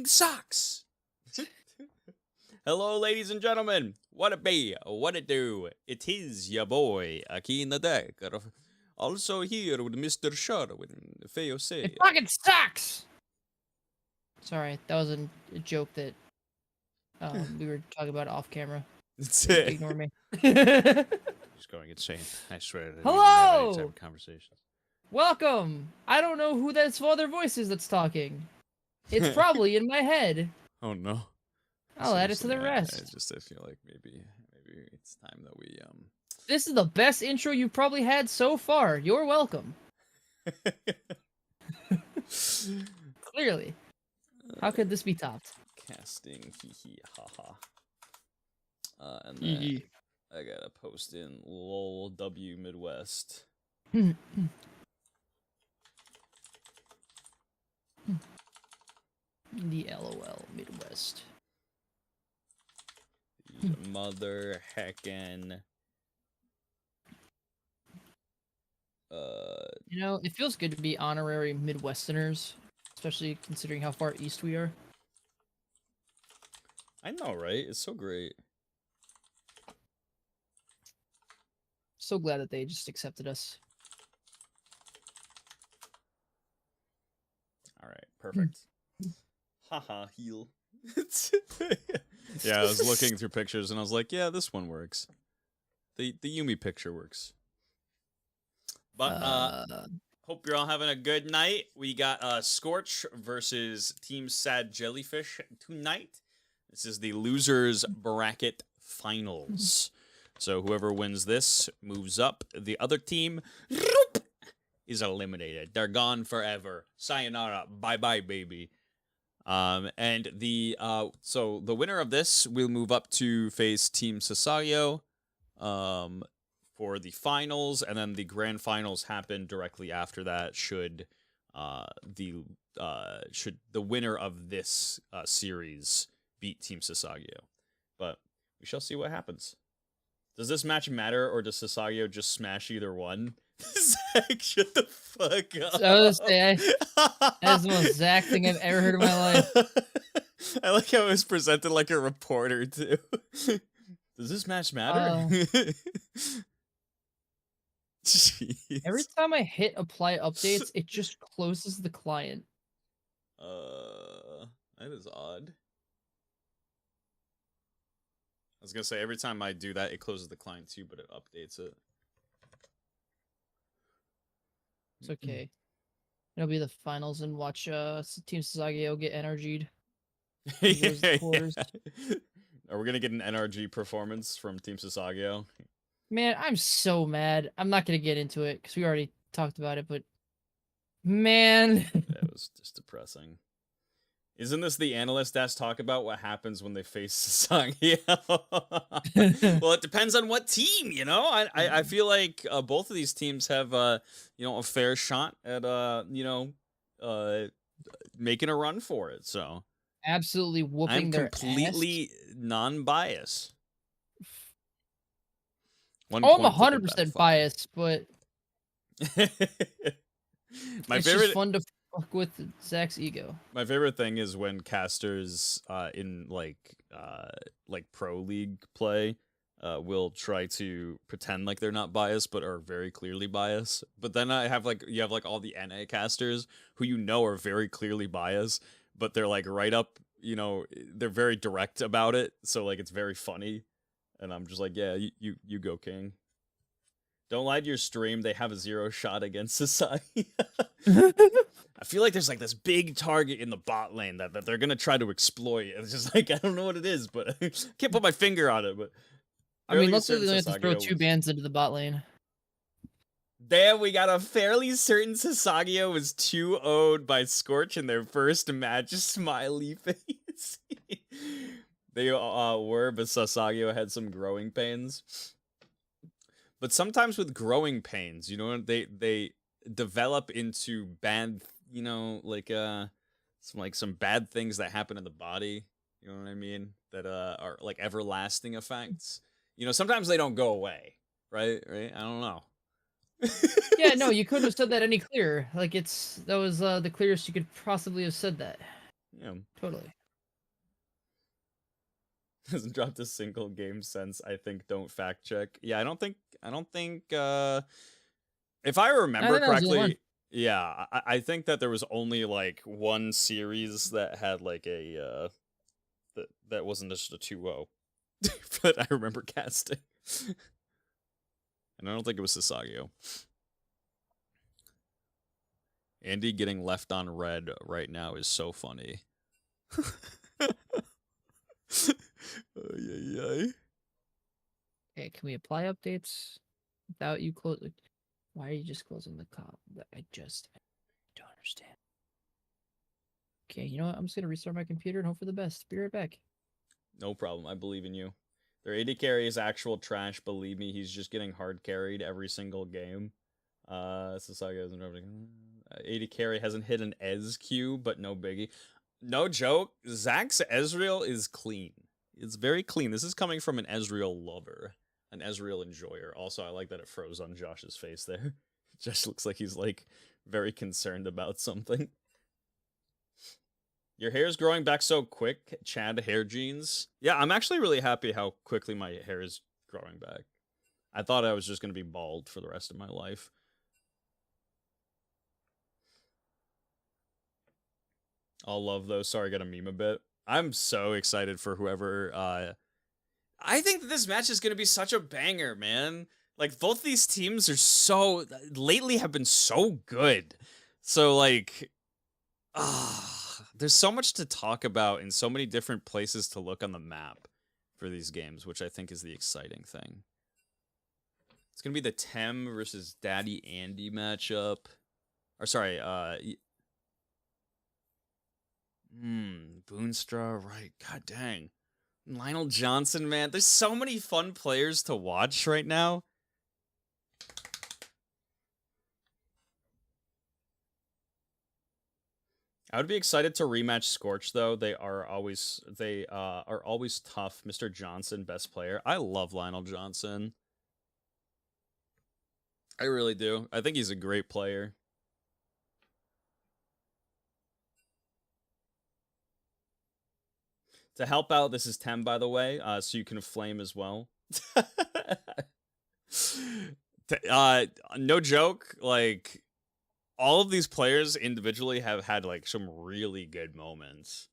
sucks. Hello, ladies and gentlemen. What it be? What it do? It is your boy, Aki in the deck. Also here with Mr. Sherwin, Fayose. It fucking sucks! Sorry, that was a joke that we were talking about off camera. Ignore me. Just going insane. I swear. Hello! Type of conversations. Welcome! I don't know who that other voice is that's talking. It's probably in my head. Oh no. I'll add it to the rest. I feel like maybe it's time that we This is the best intro you've probably had so far. You're welcome. Clearly. How could this be topped? Casting, hee haha. And then I gotta post in Lolmidwest. The LOL Midwest. Mother heckin'. You know, it feels good to be honorary Midwesterners, especially considering how far east we are. I know, right? It's so great. So glad that they just accepted us. All right, perfect. Haha, heal. Yeah, I was looking through pictures and I was like, yeah, this one works. The Yumi picture works. But hope you're all having a good night. We got Scorch versus Team Sad Jellyfish tonight. This is the losers bracket finals. So whoever wins this moves up. The other team is eliminated. They're gone forever. Sayonara. Bye-bye, baby. And the so the winner of this will move up to face Team Sasayo for the finals, and then the grand finals happen directly after that should the winner of this series beat Team Sasageo. But we shall see what happens. Does this match matter, or does Sasageo just smash either one? Zach, shut the fuck up. That's the most Zach thing I've ever heard in my life. I like how it was presented like a reporter, too. Does this match matter? Every time I hit apply updates, it just closes the client. That is odd. I was gonna say, every time I do that, it closes the client too, but it updates it. It's okay. It'll be the finals and watch Team Sasageo get NRG'd. Are we gonna get an NRG performance from Team Sasageo? Man, I'm so mad. I'm not gonna get into it because we already talked about it, but man, that was just depressing. Isn't this the analyst that's talk about what happens when they face Sasageo? Well, it depends on what team, you know. I feel like both of these teams have a fair shot at making a run for it. So absolutely whooping their ass. I'm completely non-biased. I'm 100% biased, but my it's favorite. Just fun to fuck with Zach's ego. My favorite thing is when casters in like pro league play will try to pretend like they're not biased but are very clearly biased. But then you have all the NA casters who are very clearly biased, but they're like right up, they're very direct about it. So like it's very funny. And I'm just like, yeah, you go, King. Don't lie to your stream. They have a 0 shot against society. I feel like there's like this big target in the bot lane that they're going to try to exploit. It's just like, I don't know what it is, but I can't put my finger on it. But I mean, let's say they have to throw 2 bans into the bot lane. Damn, we got a fairly certain Sasageo was 2-0'd by Scorch in their first match. Smiley face. They were, but Sasageo had some growing pains. But sometimes with growing pains, they develop into bad, some bad things that happen in the body. You know what I mean? That are like everlasting effects. Sometimes they don't go away, right? I don't know. Yeah, no, you couldn't have said that any clearer. Like that was the clearest you could possibly have said that. Yeah. Totally. Hasn't dropped a single game since. I think don't fact check. Yeah, I don't think if I I remember think that was the only one. correctly, yeah, I think that there was only like one series that had like a that wasn't just a 2-0. But I remember casting. And I don't think it was Sasagio. Andy getting left on red right now is so funny. Ay. Okay, can we apply updates without you closing? Why are you just closing the comp? I don't understand. Okay, you know what? I'm just gonna restart my computer and hope for the best. Be right back. No problem. I believe in you. Their AD carry is actual trash. Believe me, he's just getting hard carried every single game. Sasagio AD carry hasn't hit an EZ-Q, but no biggie. No joke. Zach's Ezreal is clean. It's very clean. This is coming from an Ezreal lover, an Ezreal enjoyer. Also, I like that it froze on Josh's face there. Josh looks like he's like very concerned about something. Your hair is growing back so quick, Chad hair jeans. Yeah, I'm actually really happy how quickly my hair is growing back. I thought I was just going to be bald for the rest of my life. I'll love those. Sorry, I got a meme a bit. I'm so excited for whoever. I think that this match is going to be such a banger, man. Like, both these teams are so... lately have been so good. So, like... there's so much to talk about and so many different places to look on the map for these games, which I think is the exciting thing. It's going to be the Tem versus Daddy Andy matchup. Or, sorry, Boonstra, right. God dang. Lionel Johnson, man. There's so many fun players to watch right now. I would be excited to rematch Scorch, though. They are always tough. Mr. Johnson, best player. I love Lionel Johnson. I really do. I think he's a great player. To help out, this is Tem, by the way, so you can flame as well. No joke, like, all of these players individually have had, like, some really good moments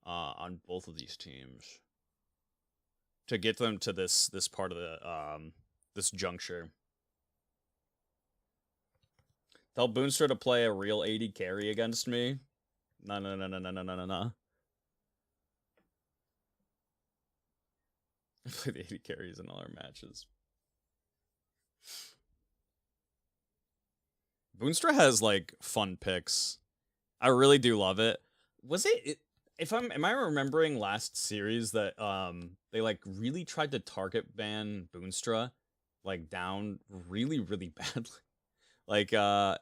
on both of these teams to get them to this part of the, this juncture. Tell Boonstra to play a real AD carry against me? No. I play the AD carries in all our matches. Boonstra has like fun picks. I really do love it. Was it am I remembering last series that they like really tried to target ban Boonstra like down really badly? Like I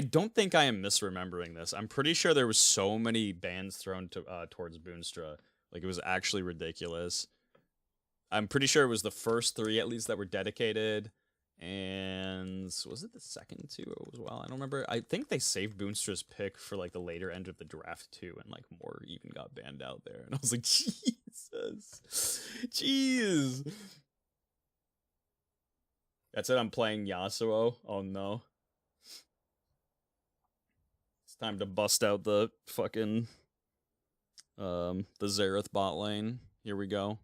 don't think I am misremembering this. I'm pretty sure there was so many bans thrown to towards Boonstra. Like it was actually ridiculous. I'm pretty sure it was the first 3 at least that were dedicated. And was it the second 2 as well? I don't remember. I think they saved Boonstra's pick for like the later end of the draft too, and like more even got banned out there. And I was like, Jesus, jeez. That's it. I'm playing Yasuo. Oh no. It's time to bust out the fucking the Xerath bot lane. Here we go.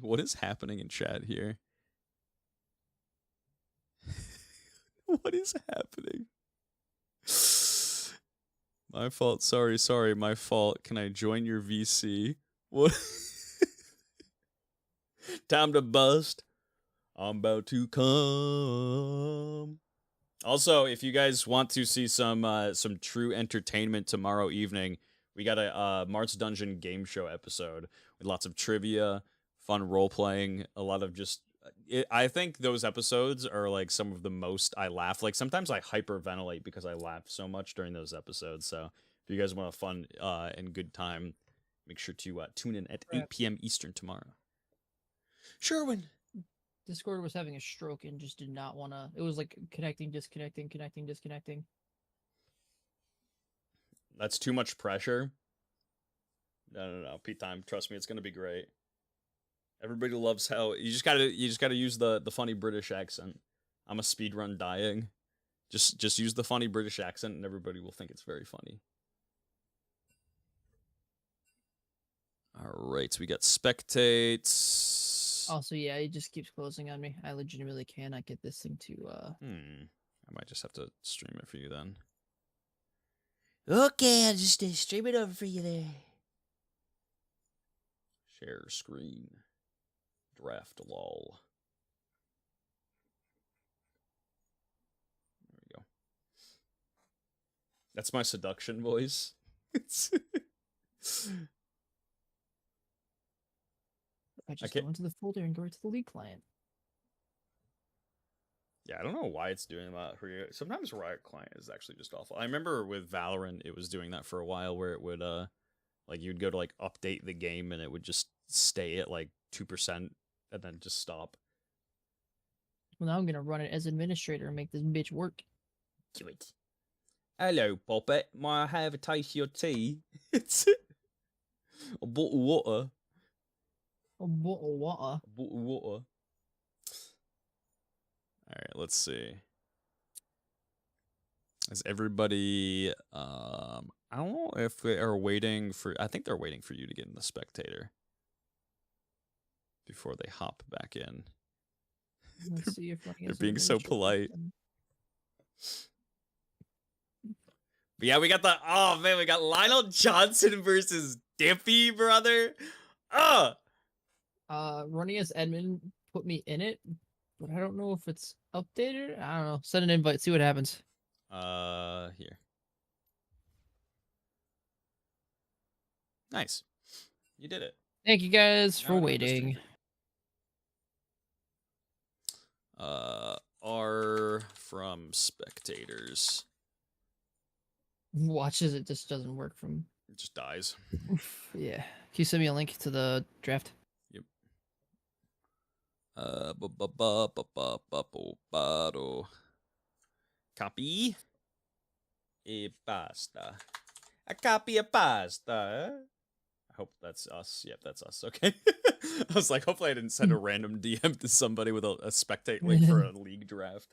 What is happening in chat here? What is happening? My fault. Sorry. My fault. Can I join your VC? What? Time to bust. I'm about to come. Also, if you guys want to see some true entertainment tomorrow evening, we got a Mart's Dungeon game show episode with lots of trivia, fun role playing, a lot of just. I think those episodes are like some of the most I laugh. Like sometimes I hyperventilate because I laugh so much during those episodes. So if you guys want a fun and good time, make sure to tune in at 8 p.m. Eastern tomorrow. Sherwin. Discord was having a stroke and just did not want to. It was like connecting, disconnecting. That's too much pressure. No. Pete time. Trust me, it's gonna be great. Everybody loves how you just gotta use the funny British accent. I'm a speedrun dying. Just use the funny British accent and everybody will think it's very funny. Alright, so we got spectates. Also, yeah, it just keeps closing on me. I legitimately cannot get this thing to I might just have to stream it for you then. Okay, I'll just stream it over for you there. Share screen. Draft lol. There we go. That's my seduction voice. I just Okay. go into the folder and go right to the League client. Yeah, I don't know why it's doing that for you. Sometimes Riot client is actually just awful. I remember with Valorant, it was doing that for a while where it would, like you'd go to like update the game and it would just stay at like 2% and then just stop. Well, now I'm gonna run it as administrator and make this bitch work. Do it. Hello, Bobbit. Might I have a taste of your tea? It's a bottle of water. A bottle of water. A bottle of water. Alright, let's see. Is everybody I don't know if they are waiting for I think they're waiting for you to get in the spectator before they hop back in. Let's see if They're being so polite. But yeah, we got we got Lionel Johnson versus Dippy, brother. Running as admin put me in it, but I don't know if it's updated. I don't know. Send an invite, see what happens. Here. Nice. You did it. Thank you guys Now for I know the waiting. streamer. R from spectators. Watches it just doesn't work from. It just dies. Yeah. Can you send me a link to the draft? Yep. Copy. E pasta. A copy of pasta. I hope that's us. Yep, that's us. Okay. I was like, hopefully I didn't send a random DM to somebody with a spectate link for a league draft.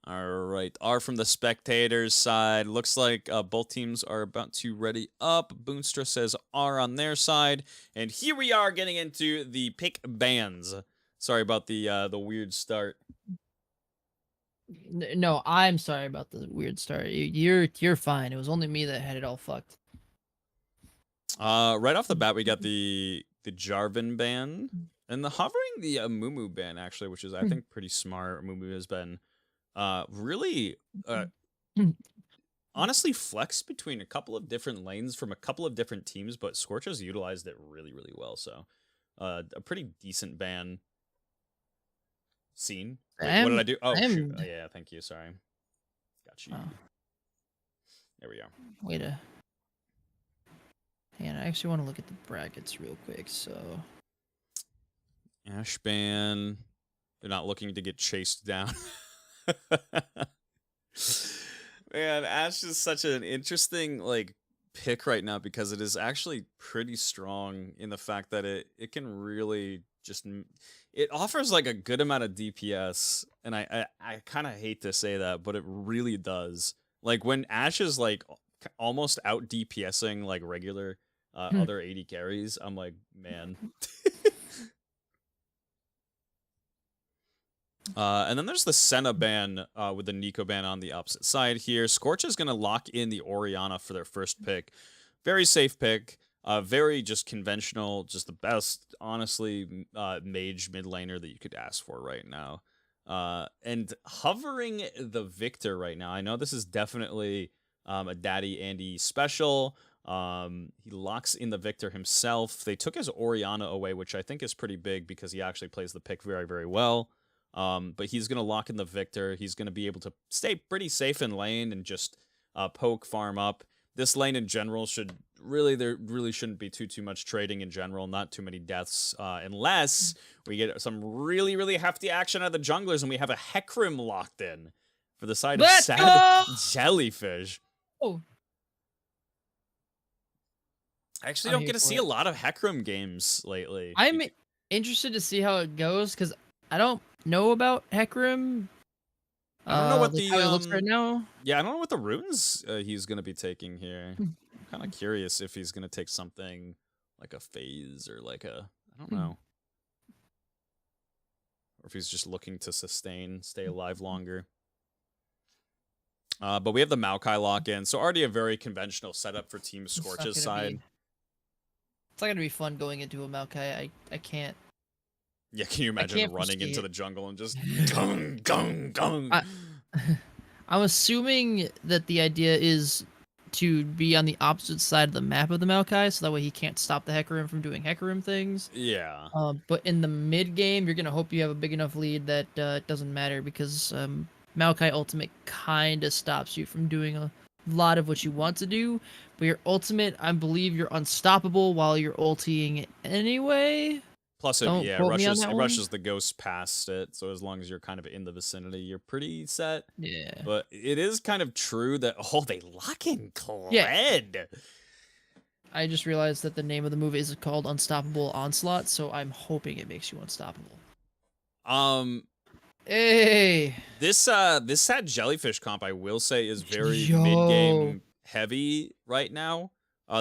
All right. R from the spectators side. Looks like both teams are about to ready up. Boonstra says R on their side. And here we are getting into the pick bans. Sorry about the weird start. No, I'm sorry about the weird start. You're fine. It was only me that had it all fucked. Right off the bat, we got the Jarvan ban and the hovering the Mumu ban actually, which is I think pretty smart. Mumu has been really honestly flexed between a couple of different lanes from a couple of different teams, but Scorch has utilized it really well. So a pretty decent ban. Scene. Wait, what did I do? Oh shoot! Oh, yeah, thank you. Sorry, got you. There we go. Wait a. And I actually want to look at the brackets real quick. So Ash ban. They're not looking to get chased down. Man, Ash is such an interesting like pick right now because it is actually pretty strong in the fact that it can really just it offers like a good amount of DPS, and I kind of hate to say that, but it really does. Like when Ash is like almost out DPSing like regular other 80 carries, I'm like, man. And then there's the Senna ban with the Nico ban on the opposite side here. Scorch is going to lock in the Orianna for their first pick. Very safe pick. Very just conventional, just the best, honestly, mage mid laner that you could ask for right now. And hovering the Victor right now. I know this is definitely a Daddy Andy special. He locks in the Victor himself. They took his Orianna away, which I think is pretty big because he actually plays the pick very well. But he's going to lock in the Victor. He's going to be able to stay pretty safe in lane and just poke, farm up. This lane in general there really shouldn't be too much trading in general. Not too many deaths unless we get some really hefty action out of the junglers and we have a Hecarim locked in for the side of Sad Jellyfish. Oh, I actually I'm don't here get to for see it. a lot of Heckram games lately. I'm interested to see how it goes because I don't know about Hecarim. I don't know what Like how the he looks right now. yeah, I don't know what the runes he's gonna be taking here. Hmm. I'm kind of curious if he's gonna take something like a phase or like a I don't Hmm. know, or if he's just looking to sustain, stay alive longer. But we have the Maokai lock in, so already a very conventional setup for Team It's not Scorch's gonna side. be. It's not gonna be fun going into a Maokai. I can't. Yeah, can you I imagine can't running foresee into it. the jungle and just gung gung gung? I, I'm assuming that the idea is to be on the opposite side of the map of the Maokai, so that way he can't stop the Hecarim from doing Hecarim things. Yeah. But in the mid game, you're gonna hope you have a big enough lead that it doesn't matter because Maokai ultimate kind of stops you from doing a lot of what you want to do. But your ultimate, I believe, you're unstoppable while you're ulting anyway. Plus, Don't yeah, quote me on that it one. rushes the ghost past it. So as long as you're kind of in the vicinity, you're pretty set. Yeah. But it is kind of true that they lock in Yeah. Kled. I just realized that the name of the movie is called Unstoppable Onslaught, so I'm hoping it makes you unstoppable. Hey, This sad jellyfish comp, I will say, is very mid yo, game heavy right now.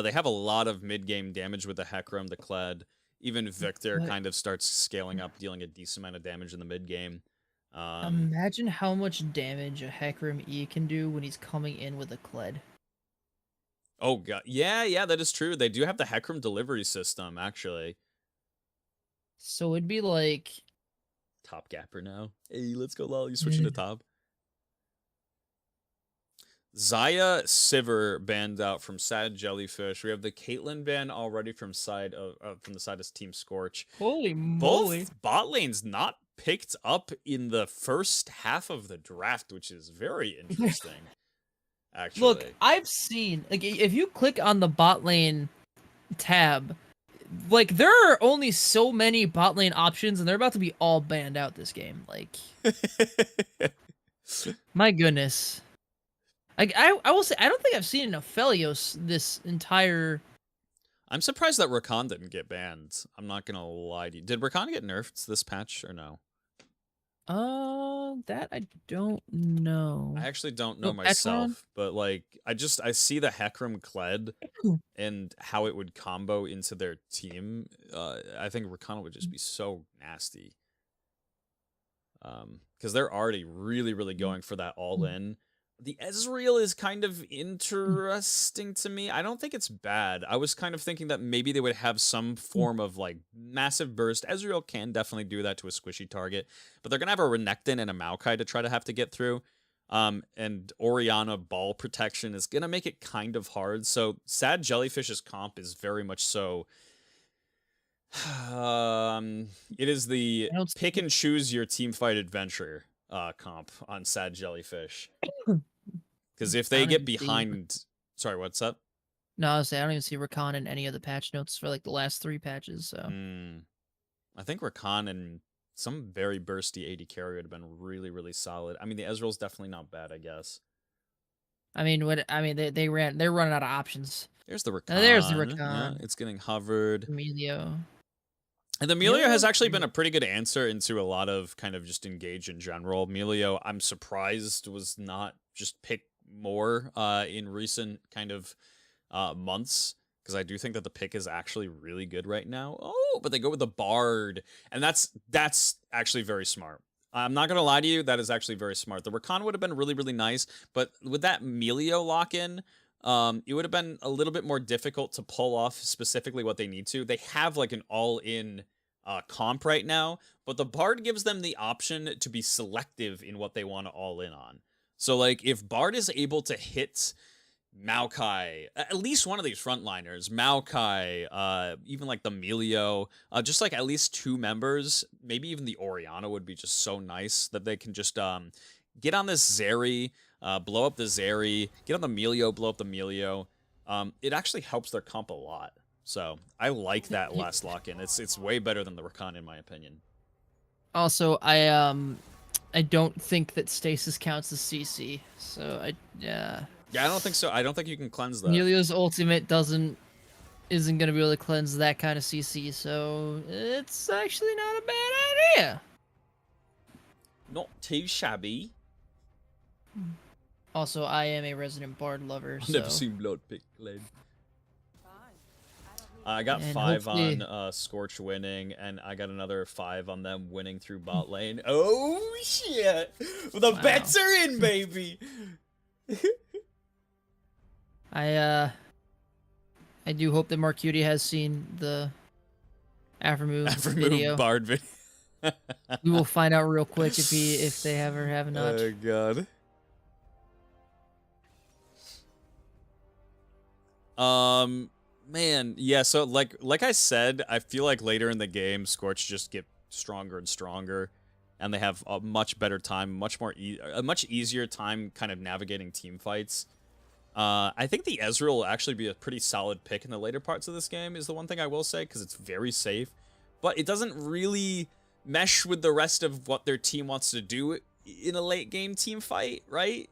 They have a lot of mid game damage with the Hecarim, the Kled. Even Victor what? kind of starts scaling up, dealing a decent amount of damage in the mid game. Imagine how much damage a Hecarim E can do when he's coming in with a Kled. Oh god, yeah, that is true. They do have the Hecarim delivery system, actually. So it'd be like, Top gapper now. Hey, let's go, lol. You switching to top. Zaya Sivir banned out from Sad Jellyfish. We have the Caitlyn ban already from the side of Team Scorch. holy moly. Both bot lanes not picked up in the first half of the draft, which is very interesting. Actually, Look, I've seen, like, if you click on the bot lane tab, like, there are only so many bot lane options, and they're about to be all banned out this game. Like, my goodness. Like, I will say, I don't think I've seen an Aphelios this entire... I'm surprised that Rakan didn't get banned. I'm not gonna lie to you. Did Rakan get nerfed this patch or no? That I don't know. I actually don't know No, Ekron? myself, but like I see the Hecarim Kled and how it would combo into their team. I think Rakan would just be so nasty. Because they're already really going for that all in. The Ezreal is kind of interesting to me. I don't think it's bad. I was kind of thinking that maybe they would have some form of like massive burst. Ezreal can definitely do that to a squishy target, but they're gonna have a Renekton and a Maokai to try to have to get through. And Orianna ball protection is gonna make it kind of hard. So Sad Jellyfish's comp is very much so. It is the I don't pick and choose your team fight adventure comp on Sad Jellyfish. Because if I they don't get even see... behind, sorry, what's up? No, I was saying, I don't even see Rakan in any of the patch notes for, like, the last 3 patches, so... I think Rakan and some very bursty AD carry would have been really solid. I mean, the Ezreal's definitely not bad, I guess. I mean, they're running out of options. There's the Rakan. There's the Yeah, Rakan. it's getting hovered. Emilio. And the Emilio has actually been a pretty good answer into a lot of kind of just engage in general. Emilio, I'm surprised, was not just picked more in recent kind of months, because I do think that the pick is actually really good right now. Oh, but they go with the Bard, and that's actually very smart. I'm not gonna lie to you, that is actually very smart. The Rakan would have been really nice, but with that Emilio lock-in, it would have been a little bit more difficult to pull off specifically what they need to. They have like an all-in comp right now, but the Bard gives them the option to be selective in what they want to all-in on. So like if Bard is able to hit Maokai, at least one of these frontliners, Maokai, even like the Emilio, just like at least 2 members, maybe even the Orianna would be just so nice that they can just get on this Zeri, blow up the Zeri, get on the Emilio, blow up the Emilio. It actually helps their comp a lot. So I like that last lock-in. It's way better than the Rakan in my opinion. Also, I don't think that stasis counts as CC, so yeah. Yeah, I don't think so. I don't think you can cleanse that. Emilio's ultimate isn't gonna be able to cleanse that kind of CC, so it's actually not a bad idea. Not too shabby. Also, I am a resident bard lover, I've so never seen blood pick Glenn. I got And 5 hopefully- on Scorch winning, and I got another 5 on them winning through bot lane. Oh shit! The Wow. bets are in, baby. I do hope that Marcuti has seen the Aftermove video. Bard video. We will find out real quick if they have or have not. Oh god. Man, yeah, so like I said, I feel like later in the game Scorch just get stronger and stronger, and they have a much better time, a much easier time kind of navigating team fights. I think the Ezreal will actually be a pretty solid pick in the later parts of this game, is the one thing I will say, because it's very safe, but it doesn't really mesh with the rest of what their team wants to do in a late game team fight, right?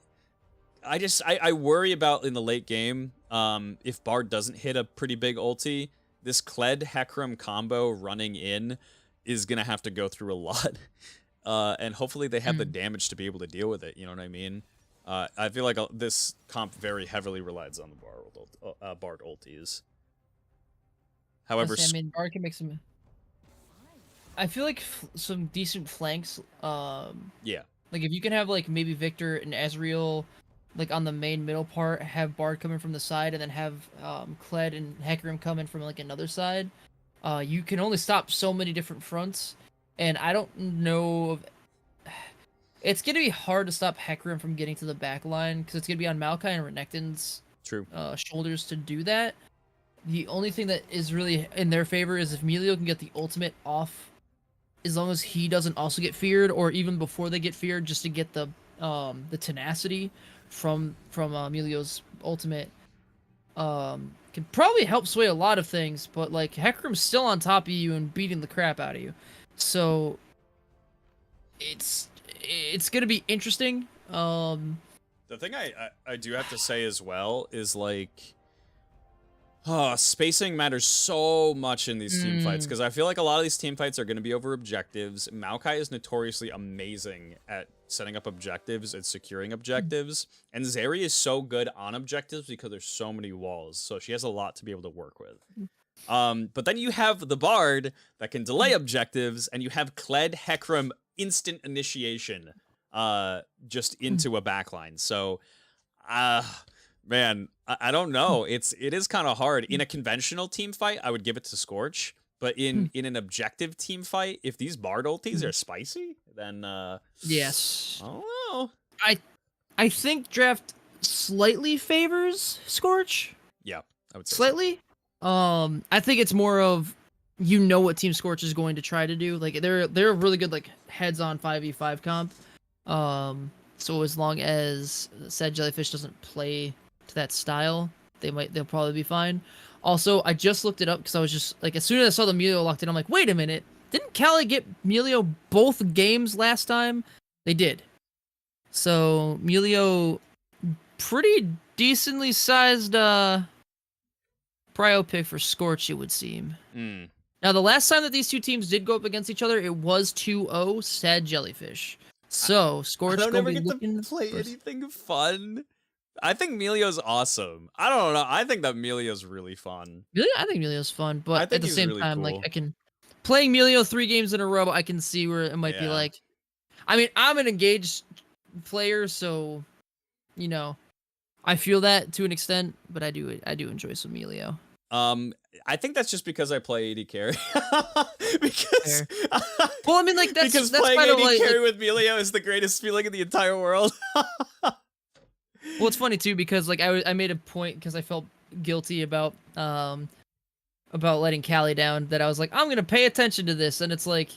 I worry about in the late game, if Bard doesn't hit a pretty big ulti, this Kled Hecarim combo running in is gonna have to go through a lot. And hopefully they have the damage to be able to deal with it, you know what I mean? I feel like this comp very heavily relies on the Bard ultis. However, I mean, Bard can make some. I feel like some decent flanks. yeah. Like if you can have like maybe Victor and Ezreal, like on the main middle part, have Bard coming from the side, and then have Kled and Hecarim coming from like another side. You can only stop so many different fronts, and I don't know. It's gonna be hard to stop Hecarim from getting to the back line because it's gonna be on Maokai and Renekton's shoulders to do that. The only thing that is really in their favor is if Emilio can get the ultimate off, as long as he doesn't also get feared, or even before they get feared, just to get the tenacity from Emilio's ultimate. Can probably help sway a lot of things, but like Hecarim's still on top of you and beating the crap out of you, so it's gonna be interesting. The thing I do have to say as well is like, spacing matters so much in these team fights, because I feel like a lot of these team fights are going to be over objectives. Maokai is notoriously amazing at setting up objectives and securing objectives, and Zeri is so good on objectives because there's so many walls, so she has a lot to be able to work with. But then you have the Bard that can delay objectives, and you have Kled Hecarim instant initiation just into a backline. So man, I don't know. It is kind of hard. In a conventional team fight, I would give it to Scorch, but in an objective team fight, if these Bard ultis are spicy, then yes, I don't know. I think draft slightly favors Scorch. Yeah, I would say Slightly. I think it's more of, you know, what Team Scorch is going to try to do. Like they're a really good like heads-on 5v5 comp. So as long as said Jellyfish doesn't play to that style, they'll probably be fine. Also, I just looked it up because I was just like, as soon as I saw the Melio locked in, I'm like, wait a minute, didn't Cali get Melio both games last time? They did. So Melio, pretty decently sized prio pick for Scorch, it would seem. Now, the last time that these two teams did go up against each other, it was 2-0 sad Jellyfish. So Scorch I don't ever be get looking to play for... anything fun. I think Melio's awesome. I don't know. I think that Melio's really fun. I think Melio's fun, but at the same really time, cool. like, I can playing Melio 3 games in a row, I can see where it might be like. I mean, I'm an engaged player, so you know, I feel that to an extent, but I do enjoy some Melio. I think that's just because I play AD carry. Because well, I mean, like that's playing kind AD of like, carry with Melio is the greatest feeling in the entire world. Well, it's funny too because like I made a point because I felt guilty about letting Callie down, that I was like, I'm gonna pay attention to this, and it's like,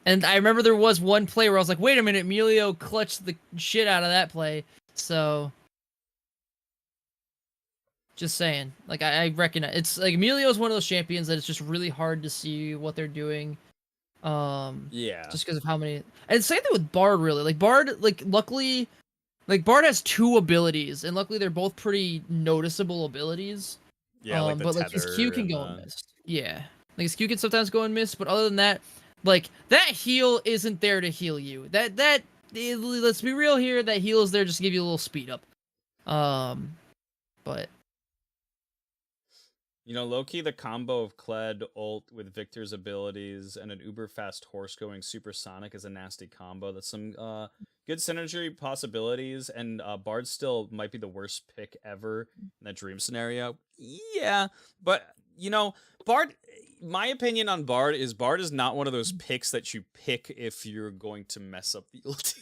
and I remember there was one play where I was like, wait a minute, Melio clutched the shit out of that play, so. Just saying, like I recognize it's like Emilio is one of those champions that it's just really hard to see what they're doing. Yeah. Just because of how many, and same thing with Bard. Really, like Bard, like luckily, Like Bard has 2 abilities, and luckily they're both pretty noticeable abilities. Yeah, like the but like his Q tether can and go and miss. Yeah, like his Q can sometimes go and miss, but other than that, like that heal isn't there to heal you. Let's be real here. That heal is there just to give you a little speed up. But you know, low-key, the combo of Kled ult with Victor's abilities and an uber fast horse going supersonic is a nasty combo. That's some good synergy possibilities, and Bard still might be the worst pick ever in that dream scenario. Yeah, but you know, Bard. My opinion on Bard is not one of those picks that you pick if you're going to mess up the ulti.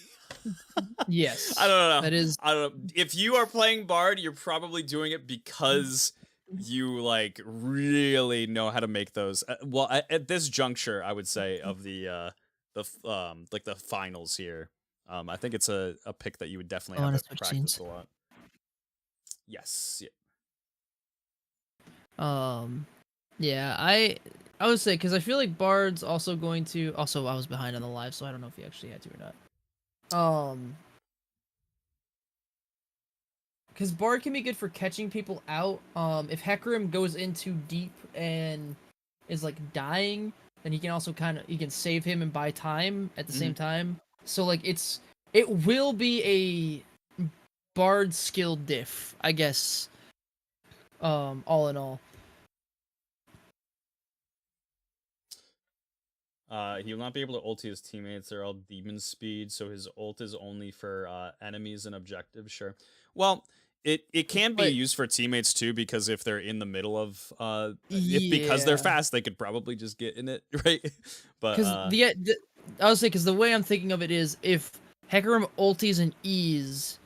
yes, I don't know. That is. I don't know. If you are playing Bard, you're probably doing it because you like really know how to make those. Well, at this juncture, I would say of the like the finals here, I think it's a pick that you would definitely have to practice a lot. Yes. Yeah. Yeah, I would say because I feel like Bard's also going to. Also, I was behind on the live, so I don't know if he actually had to or not. Because Bard can be good for catching people out. If Hecarim goes in too deep and is like dying, then he can also he can save him and buy time at the same time. So like it will be a Bard skill diff, I guess. All in all. He will not be able to ulti his teammates. They're all demon speed, so his ult is only for enemies and objectives. Sure. Well, it can be used for teammates too, because if they're in the middle of because they're fast, they could probably just get in it, right? But I would say because the way I'm thinking of it is if Hecarim ultis and E's,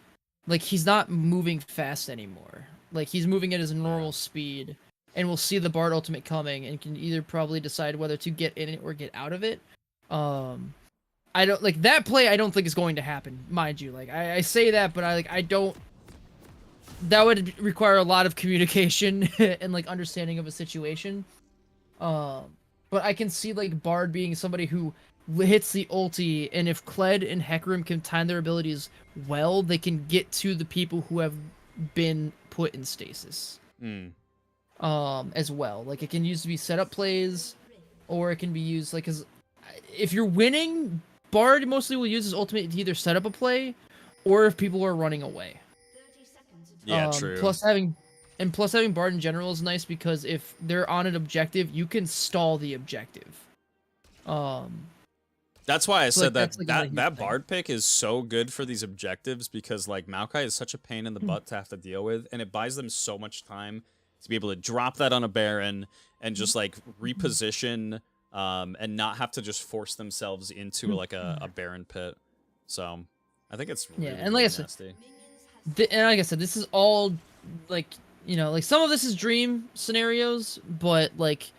like he's not moving fast anymore. Like he's moving at his normal speed. And we'll see the Bard ultimate coming, and can either probably decide whether to get in it or get out of it. I don't like that play. I don't think is going to happen, mind you. Like I say that, but I don't. That would require a lot of communication and like understanding of a situation. But I can see like Bard being somebody who hits the ulti, and if Kled and Hecarim can time their abilities well, they can get to the people who have been put in stasis. As well. Like it can use to be setup plays, or it can be used like as if you're winning, Bard mostly will use his ultimate to either set up a play, or if people are running away. Yeah, true. Plus having Bard in general is nice because if they're on an objective, you can stall the objective. That's why I said like, that Bard pick is so good for these objectives, because like Maokai is such a pain in the butt to have to deal with, and it buys them so much time to be able to drop that on a Baron and just like reposition and not have to just force themselves into like a Baron pit. So I think it's really, and like really nasty. And like I said, this is all like, you know, like some of this is dream scenarios, but like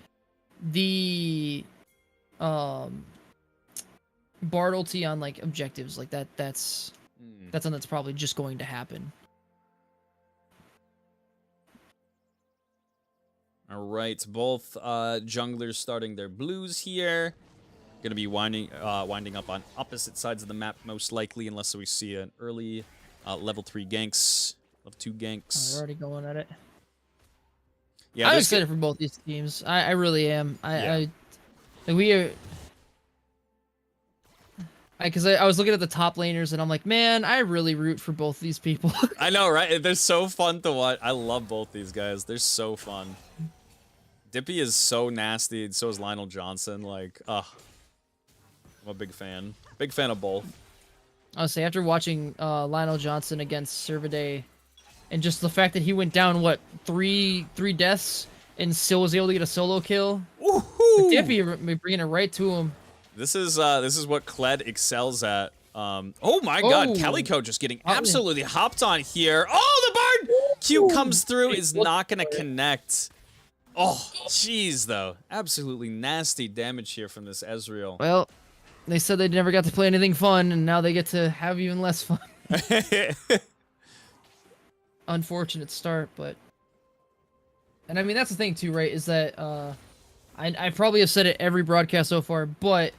the Bard ulti on like objectives like that's something that's probably just going to happen. All right, both junglers starting their blues here. Gonna be winding up on opposite sides of the map most likely, unless we see an early level 3 ganks, level 2 ganks. We're already going at it. Yeah, I'm excited for both these teams. I really am. Because I was looking at the top laners and I'm like, man, I really root for both these people. I know, right? They're so fun to watch. I love both these guys. They're so fun. Dippy is so nasty, and so is Lionel Johnson. Like, I'm a big fan. Big fan of both. I would say after watching Lionel Johnson against Servaday, and just the fact that he went down three deaths and still was able to get a solo kill. Dippy bringing it right to him. This is what Kled excels at. Oh my God, Calico just getting absolutely hopped on here. Oh, the Bard Q comes through, is not gonna connect. Oh, jeez, though. Absolutely nasty damage here from this Ezreal. Well, they said they never got to play anything fun, and now they get to have even less fun. Unfortunate start, but... And I mean, that's the thing, too, right? Is that, I probably have said it every broadcast so far, but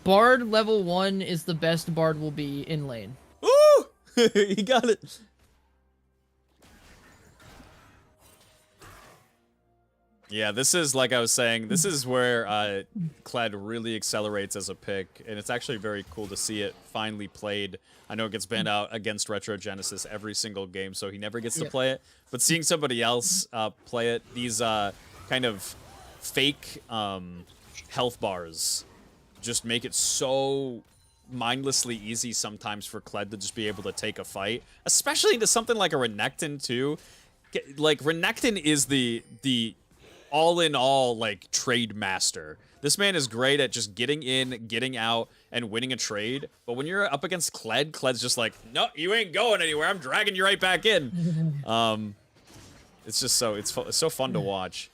Bard level 1 is the best Bard will be in lane. Ooh! He got it. Yeah, this is, like I was saying, this is where Kled really accelerates as a pick, and it's actually very cool to see it finally played. I know it gets banned out against Retro Genesis every single game, so he never gets to play it. But seeing somebody else play it, these kind of fake health bars just make it so mindlessly easy sometimes for Kled to just be able to take a fight, especially into something like a Renekton too. Like, Renekton is the all-in-all, like, trade master. This man is great at just getting in, getting out, and winning a trade. But when you're up against Kled, Kled's just like, no, you ain't going anywhere. I'm dragging you right back in. It's just it's so fun to watch.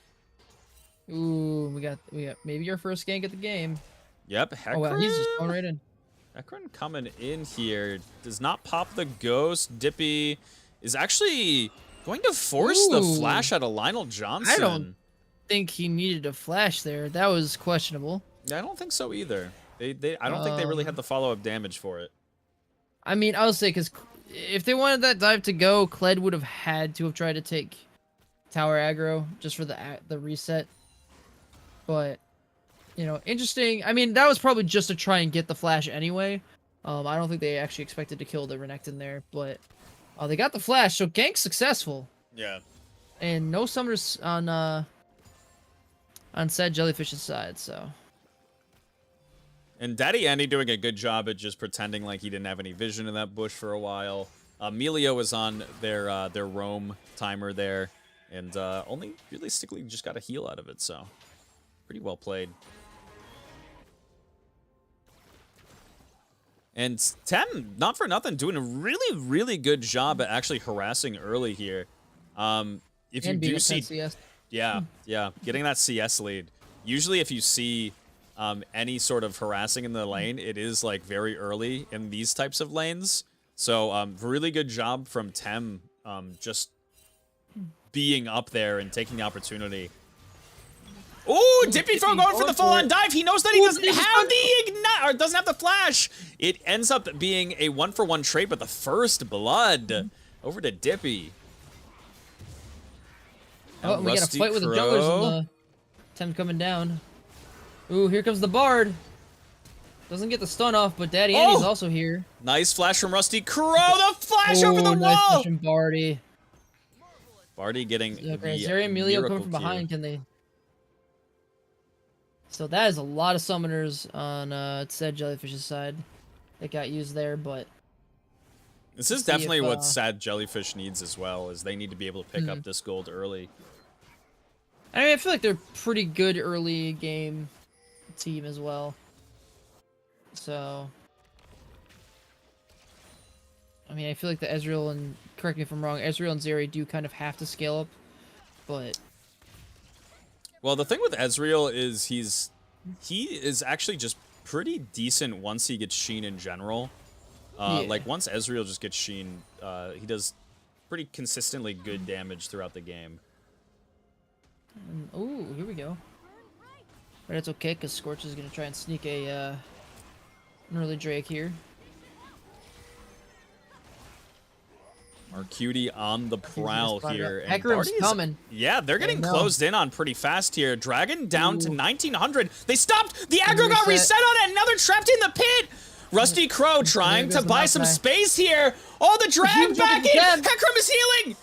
Ooh, we got maybe our first gank at the game. Yep, Hecarim. Oh wow, he's just going right in. Hecarim coming in here. Does not pop the ghost. Dippy is actually going to force the flash out of Lionel Johnson. I don't think he needed a flash there. That was questionable. Yeah, I don't think so either. I don't think they really had the follow-up damage for it. I mean, I would say because if they wanted that dive to go, Kled would have had to have tried to take tower aggro just for the reset. But you know, interesting. I mean, that was probably just to try and get the flash anyway. I don't think they actually expected to kill the Renekton there, but they got the flash, so gank successful. Yeah. And no summoners on said Jellyfish's side, so. And Daddy Andy doing a good job at just pretending like he didn't have any vision in that bush for a while. Emilio was on their roam timer there, and only realistically just got a heal out of it, so pretty well played. And Tem, not for nothing, doing a really, really good job at actually harassing early here. If you do see, yeah, getting that CS lead. Usually, if you see any sort of harassing in the lane, it is like very early in these types of lanes. So, really good job from Tem, just being up there and taking the opportunity. Ooh, Dippy throw going for the full-on dive. He knows that he doesn't have the ignite, or doesn't have the flash. It ends up being a 1-for-1 trade, but the first blood over to Dippy. Oh, we got a fight with the junglers and the Tem coming down. Ooh, here comes the Bard. Doesn't get the stun off, but Daddy Andy's also here. Nice flash from Rusty Crow. The flash over the wall. Nice flash from Barty. Barty getting okay, is there Emilio coming from behind? Can they? So that is a lot of summoners on said Jellyfish's side that got used there, but this is definitely what sad Jellyfish needs as well, is they need to be able to pick up this gold early. I mean, I feel like they're pretty good early game team as well. So, I mean, I feel like the Ezreal and, correct me if I'm wrong, Ezreal and Zeri do kind of have to scale up, but... Well, the thing with Ezreal is he is actually just pretty decent once he gets Sheen in general. Like, once Ezreal just gets Sheen, he does pretty consistently good damage throughout the game. Ooh, here we go. But it's okay, because Scorch is going to try and sneak an early Drake here. Arcutie on the prowl here. And Hecarim's coming. Yeah, they're getting closed in on pretty fast here. Dragon down to 1900. They stopped. The aggro got reset on it. Another trapped in the pit. Rusty Crow trying to buy some space here. Oh, the drag back in. Hecarim is healing.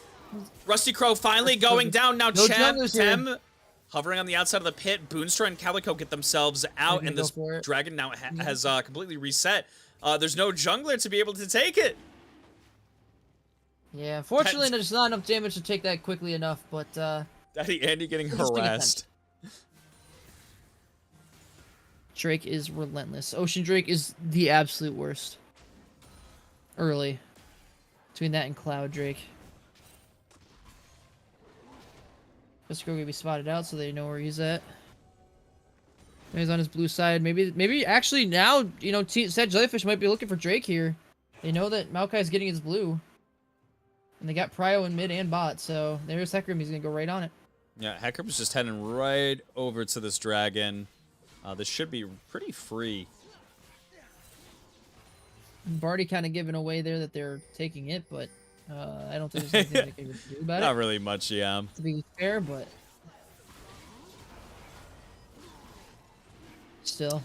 Rusty Crow finally going down. Now Tem hovering on the outside of the pit. Boonstra and Calico get themselves out, and this dragon now has completely reset. There's no jungler to be able to take it. Yeah, unfortunately, there's not enough damage to take that quickly enough, but... Daddy Andy getting harassed. Drake is relentless. Ocean Drake is the absolute worst. Early. Between that and Cloud Drake. Mr. Crow gonna be spotted out so they know where he's at. He's on his blue side. Maybe actually now, you know, said Jellyfish might be looking for Drake here. They know that Maokai's getting his blue. And they got Prio in mid and bot, so there's Hecarim. He's gonna go right on it. Yeah, Hecarim's just heading right over to this dragon. This should be pretty free. Barty kind of giving away there that they're taking it, but I don't think there's anything they can do about Not it. really much, yeah. To be fair, but still,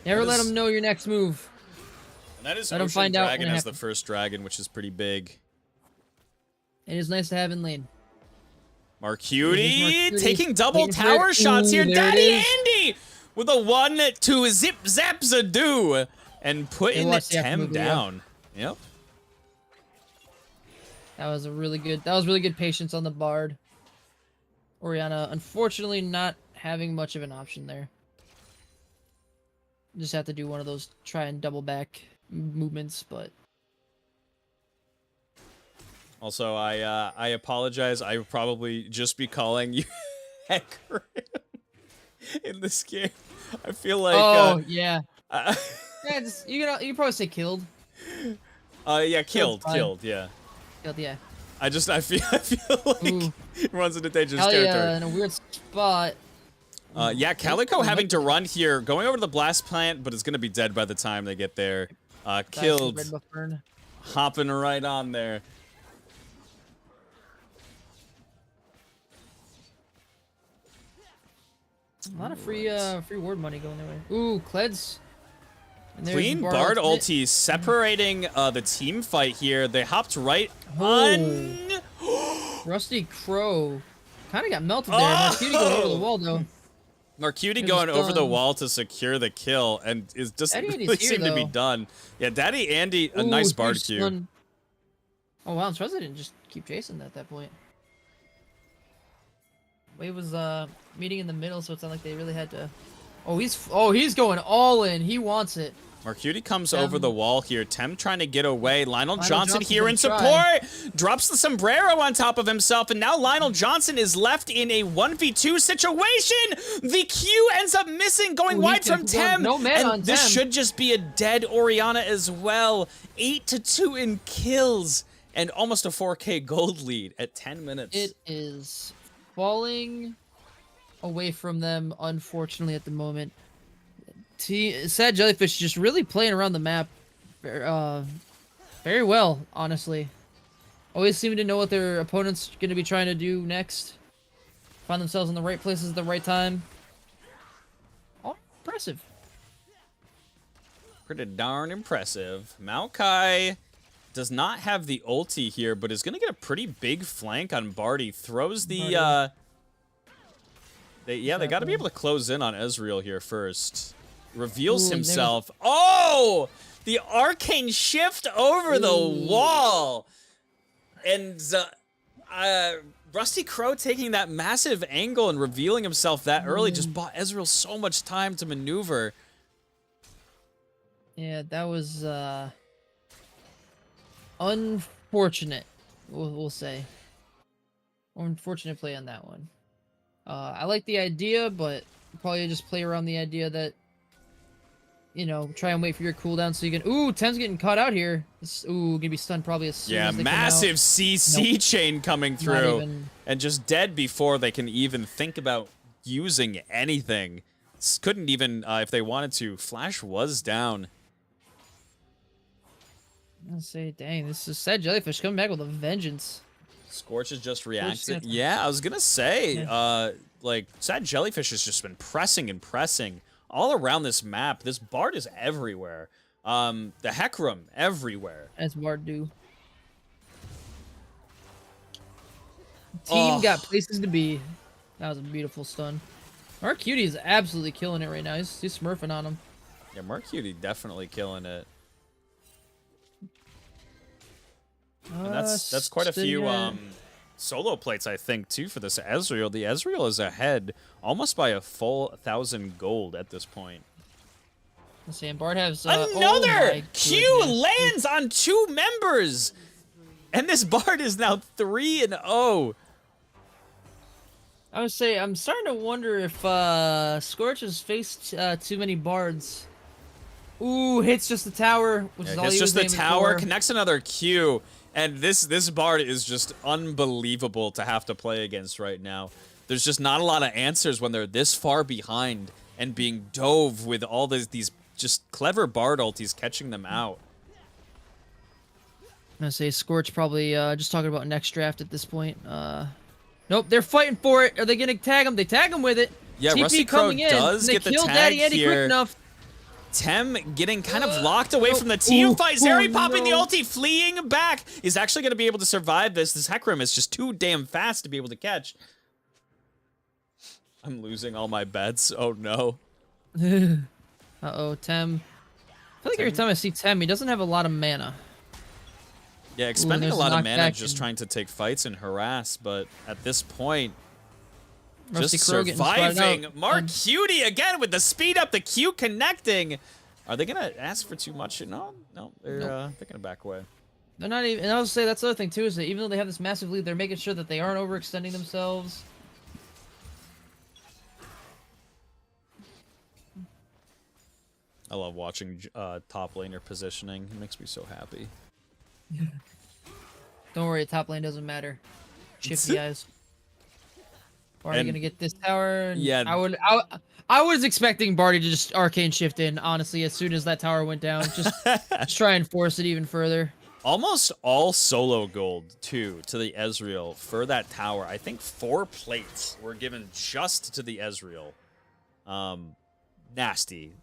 never That let is- them know your next move. And that is Let 'em Ocean find out Dragon when it as the happens. first dragon, which is pretty big. It is nice to have in lane. Marcuti Marcuti taking double waiting for it. tower shots here. Ooh, there it Daddy is. Andy with a 1-2 zip zap zadoo and putting the watch the Tem aftermove video. down. Yep. That was really good patience on the Bard. Oriana, unfortunately, not having much of an option there. Just have to do one of those try and double back movements, but Also, I apologize. I would probably just be calling you Hecarim in this game. I feel like yeah, yeah. Just you can probably say killed. yeah, killed, fine. yeah. Killed, yeah. I feel like Ooh. he runs into dangerous Hell territory. yeah, in a weird spot. Yeah, Calico having to run here, going over to the blast plant, but is going to be dead by the time they get there. Killed, Red buff burn. hopping right on there. A lot of free ward money going their way. Ooh, Kleds. And there's Clean Bard Bard ultimate. ulti separating the team fight here. They hopped right Oh. on. Rusty Crow. Kind of got melted there. Marcuti going over the wall, though. Marcuti It going was over the done. wall to secure the kill and is just Daddy really Andy's here, seemed to be though. done. Yeah, Daddy Andy, a Ooh, nice huge barbecue. stun. Oh, wow. I'm surprised they didn't just keep chasing at that point. Wave was meeting in the middle, so it's not like they really had to. Oh, he's going all in. He wants it. Marcuti comes over the wall here. Tem trying to get away. Lionel Johnson Johnson's here in gonna support. Drops the sombrero on top of himself. And now Lionel Johnson is left in a 1v2 situation. The Q ends up missing, going Ooh, wide he from took Tem. no man and on this Tem. should just be a dead Oriana as well. 8-2 in kills. And almost a 4K gold lead at 10 minutes. It is falling away from them, unfortunately, at the moment. Sad Jellyfish just really playing around the map very well, honestly. Always seeming to know what their opponent's going to be trying to do next. Find themselves in the right places at the right time. All impressive. Pretty darn impressive. Maokai does not have the ulti here, but is going to get a pretty big flank on Barty. Throws the, they got to be able to close in on Ezreal here first. Reveals Ooh, and himself. Oh! The arcane shift over the wall! And, Rusty Crow taking that massive angle and revealing himself that early just bought Ezreal so much time to maneuver. Yeah, that was unfortunate, we'll say. Unfortunate play on that one. I like the idea, but probably just play around the idea that, you know, try and wait for your cooldown so you can. Ooh, Tem's getting caught out here. Gonna be stunned probably as soon Yeah, as they come out. massive CC Nope. chain coming Not through. even- And just dead before they can even think about using anything. Couldn't even, if they wanted to. Flash was down. I'll say, dang, this is Sad Jellyfish coming back with a vengeance. Scorch is just reacting. gonna- Yeah, I was gonna say, Yeah. like, Sad Jellyfish has just been pressing and pressing all around this map. This Bard is everywhere. The Hecarim, everywhere. As Bard do. Team got places to be. That was a beautiful stun. Our cutie is absolutely killing it right now. He's smurfing on him. Yeah, Marcuti definitely killing it. And that's quite a few solo plates, I think, too, for this Ezreal. The Ezreal is ahead almost by a full 1,000 gold at this point. Let's see, and Bard has Another oh my Q goodness. lands on 2 members, and this Bard is now 3-0. I would say I'm starting to wonder if Scorch has faced too many Bards. Ooh, hits just the tower, which is all It's he was just the aiming tower, for. connects another Q, and this Bard is just unbelievable to have to play against right now. There's just not a lot of answers when they're this far behind and being dove with all these just clever Bard ultis catching them out. gonna say Scorch probably just talking about next draft at this point. Nope, they're fighting for it. Are they gonna tag him? They tag him with it. Yeah, TP Rusty Crow coming in. does They get the kill tag Daddy Andy here. quick enough. Tem getting kind of locked away from the team fight. Zeri popping the ulti, fleeing back. Is actually going to be able to survive this. This Hecarim is just too damn fast to be able to catch. I'm losing all my bets. Oh, no. Uh-oh, Tem. I feel like every time I see Tem, he doesn't have a lot of mana. Yeah, expending a there's lot of knockback mana just and- trying to take fights and harass, but at this point, Rusty just Crow getting spotted surviving. out. Mark Cutie again with the speed up, the Q connecting. Are they going to ask for too much? No, they're going to back away. They're not even, and I was say that's the other thing too, is that even though they have this massive lead, they're making sure that they aren't overextending themselves. I love watching top laner positioning. It makes me so happy. Don't worry, top lane doesn't matter. Shifty eyes. Are you And- gonna get this tower? And Yeah. I was expecting Barty to just arcane shift in, honestly, as soon as that tower went down. Just try and force it even further. Almost all solo gold, too, to the Ezreal for that tower. I think 4 plates were given just to the Ezreal. Nasty.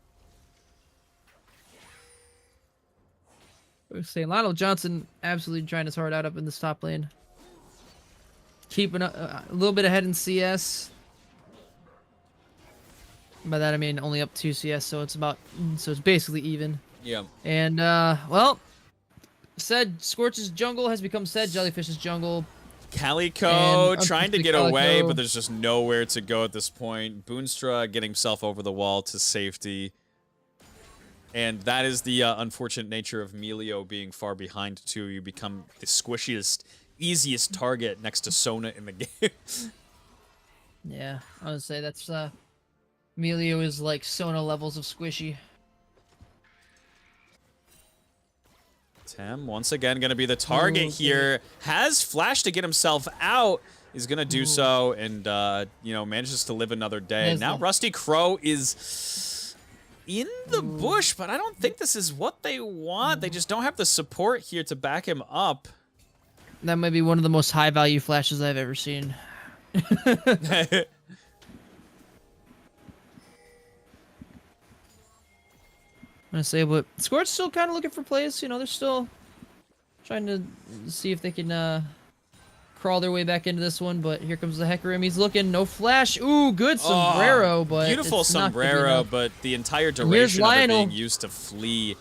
I was saying, Lionel Johnson absolutely trying his heart out up in this top lane. Keeping a little bit ahead in CS. By that I mean only up 2 CS, so it's basically even. Yeah. And well, said Scorch's jungle has become said Jellyfish's jungle. Calico And trying to unfortunately, get away, Calico- but there's just nowhere to go at this point. Boonstra getting himself over the wall to safety. And that is the unfortunate nature of Melio being far behind, too. You become the squishiest, easiest target next to Sona in the game. Yeah, I would say that's Melio is like Sona levels of squishy. Tem, once again, going to be the target Ooh, here. Has flash to get himself out. He's going to do so and, you know, manages to live another day. Has Now the- Rusty Crow is in the bush, but I don't think this is what they want. They just don't have the support here to back him up. That might be one of the most high value flashes I've ever seen. I'm gonna say, but Scorch still kind of looking for plays. You know, they're still trying to see if they can crawl their way back into this one. But here comes the Hecarim. He's looking, no flash. Ooh, good sombrero, but Beautiful it's not gonna be sombrero, enough. but the entire Here's duration of it Lionel. being used to flee.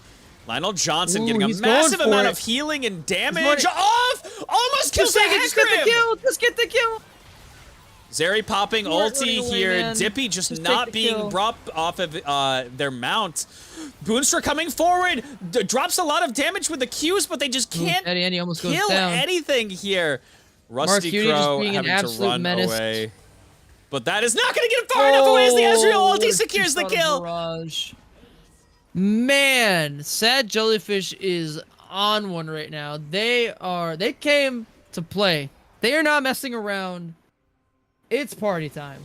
Lionel Johnson Ooh, getting a he's going massive for amount it. of healing and damage going- off! Almost kills Just the take it, just get the Hecarim! kill. Just get the kill. Zeri popping You weren't ulti running away, here. man. Dippy just Just take not the being kill. brought off of their mount. Boonstra coming forward. Drops a lot of damage with the Qs, but they just can't Eddie Andy almost goes kill down. anything here. Rusty Cutie just Crow being an having to absolute run menace. away. But that is not going to get him far enough away as the Ezreal ulti Oh, secures the just kill. saw barrage. Man, Sad Jellyfish is on one right now. They came to play. They are not messing around. It's party time.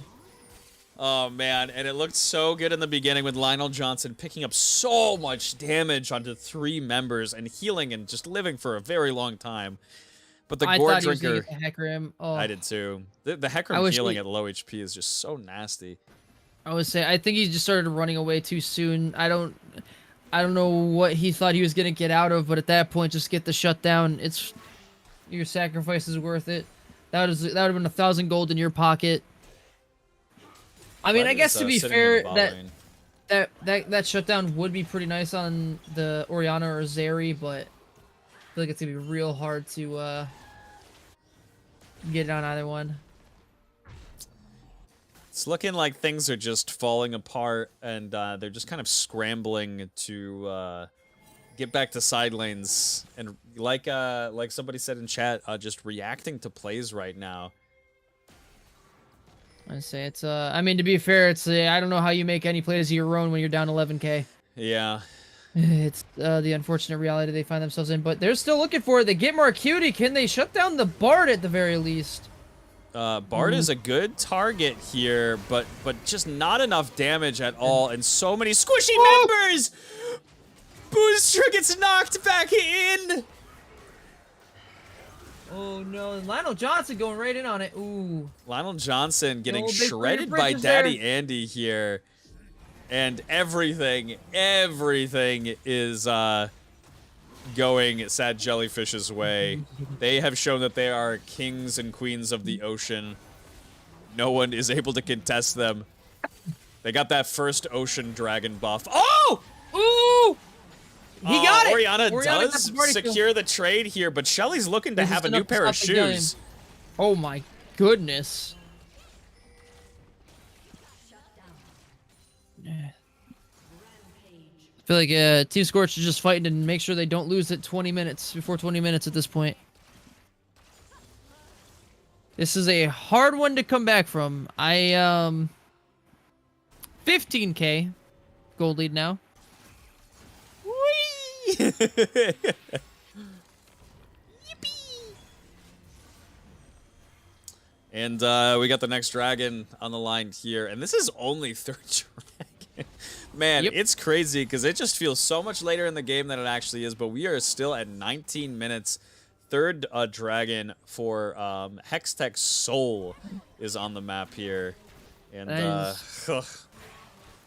Oh, man. And it looked so good in the beginning with Lionel Johnson picking up so much damage onto 3 members and healing and just living for a very long time. But the I Gore thought he was gonna Drinker... get the Hecarim. Oh, I did too. The I Hecarim wish healing he- at low HP is just so nasty. I would say I think he just started running away too soon. I don't know what he thought he was gonna get out of, but at that point, just get the shutdown. It's your sacrifice is worth it. That would have been 1,000 gold in your pocket. I mean, But I guess it's, to be sitting in fair, the bot lane. that shutdown would be pretty nice on the Orianna or Zeri, but I feel like it's gonna be real hard to get it on either one. It's looking like things are just falling apart, and they're just kind of scrambling to get back to side lanes. And like somebody said in chat, just reacting to plays right now. I say it's I mean, to be fair, it's I don't know how you make any plays of your own when you're down 11k. Yeah. It's the unfortunate reality they find themselves in, but they're still looking for it. They get Marcutie. Can they shut down the Bard at the very least? Bard is a good target here, but just not enough damage at all, and so many squishy members! Boostra gets knocked back in! Oh no, Lionel Johnson going right in on it. Ooh. Lionel Johnson getting No, big shredded Bridges by there. Daddy Andy here. And everything is going Sad Jellyfish's way. They have shown that they are kings and queens of the ocean. No one is able to contest them. They got that first ocean dragon buff. Oh! Ooh! He got it! Oriana got does the party kill. secure the trade here, but Shelly's looking to This is have a enough new to pair of stop the game. shoes. Oh my goodness. I feel like Team Scorch is just fighting to make sure they don't lose it 20 minutes, before 20 minutes at this point. This is a hard one to come back from. 15k gold lead now. Whee! And we got the next dragon on the line here, and this is only third dragon. Man, Yep. it's crazy because it just feels so much later in the game than it actually is, but we are still at 19 minutes. Third dragon for Hextech Soul is on the map here. And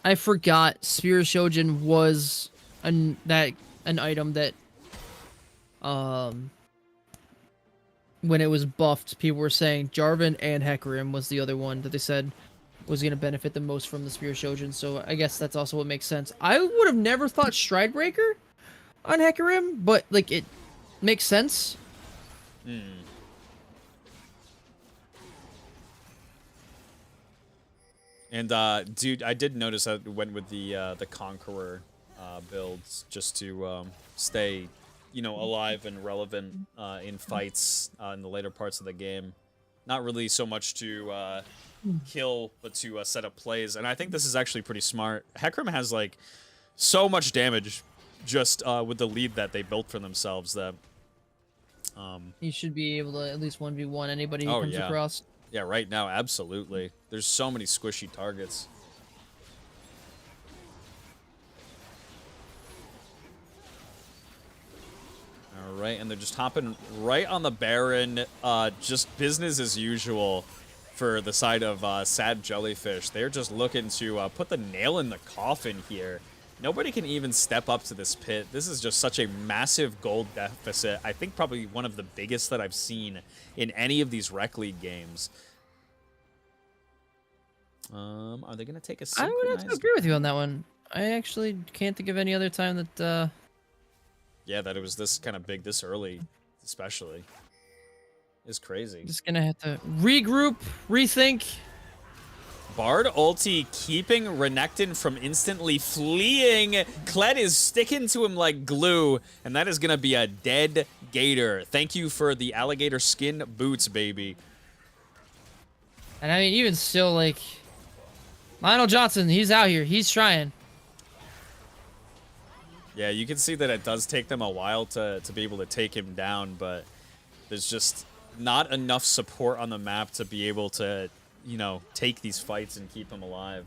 I forgot Spear Shojin was an item that when it was buffed, people were saying Jarvan and Hecarim was the other one that they said was going to benefit the most from the Spear Shojin, so I guess that's also what makes sense. I would have never thought Stridebreaker on Hecarim, but like it makes sense. And dude, I did notice that it went with the Conqueror builds just to stay, you know, alive and relevant in fights in the later parts of the game. Not really so much to kill, but to set up plays. And I think this is actually pretty smart. Hecarim has like so much damage just with the lead that they built for themselves that You should be able to at least 1v1 anybody who comes across. Yeah, right now, absolutely. There's so many squishy targets. All right, and they're just hopping right on the Baron. Just business as usual for the side of Sad Jellyfish. They're just looking to put the nail in the coffin here. Nobody can even step up to this pit. This is just such a massive gold deficit. I think probably one of the biggest that I've seen in any of these Rec League games. Are they going to take a I would have to synchronized? agree with you on that one. I actually can't think of any other time that Yeah, that it was this kind of big this early, especially. Is crazy. just gonna have to regroup, rethink. Bard ulti keeping Renekton from instantly fleeing. Kled is sticking to him like glue, and that is going to be a dead gator. Thank you for the alligator skin boots, baby. And I mean, even still, like, Lionel Johnson, he's out here. He's trying. Yeah, you can see that it does take them a while to be able to take him down, but there's just not enough support on the map to be able to, you know, take these fights and keep him alive.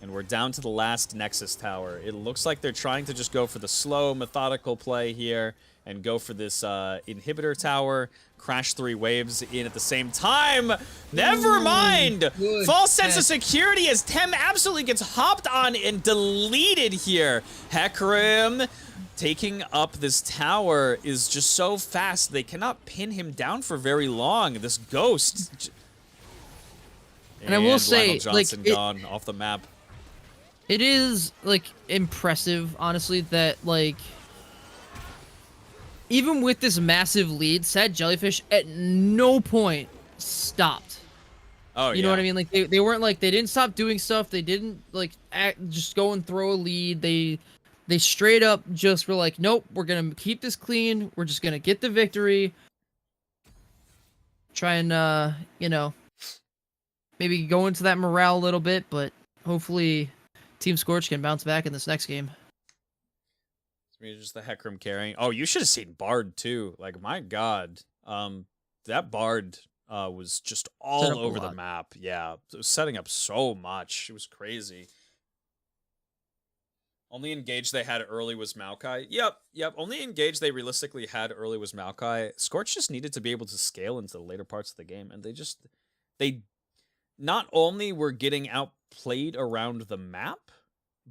And we're down to the last Nexus Tower. It looks like they're trying to just go for the slow, methodical play here and go for this inhibitor tower, crash 3 waves in at the same time. Never mind! good False sense of catch. security as Tem absolutely gets hopped on and deleted here. Hecarim taking up this tower is just so fast. They cannot pin him down for very long. This ghost. And I will say, Lionel Johnson like, it- gone off the map. It is, like, impressive, honestly, that, like, even with this massive lead, Sad Jellyfish at no point stopped. Oh, You know what I mean? Like, they weren't, like, they didn't stop doing stuff. They didn't, like, just go and throw a lead. They straight up just were like, nope, we're going to keep this clean. We're just going to get the victory. Try and, you know, maybe go into that morale a little bit, but hopefully Team Scorch can bounce back in this next game. It's just the Hecarim carrying. Oh, you should have seen Bard too. Like, my God, that Bard was just Set all up a over the lot. map. Yeah, it was setting up so much. It was crazy. Only engage they had early was Maokai. Yep. Only engage they realistically had early was Maokai. Scorch just needed to be able to scale into the later parts of the game, and they not only were getting outplayed around the map,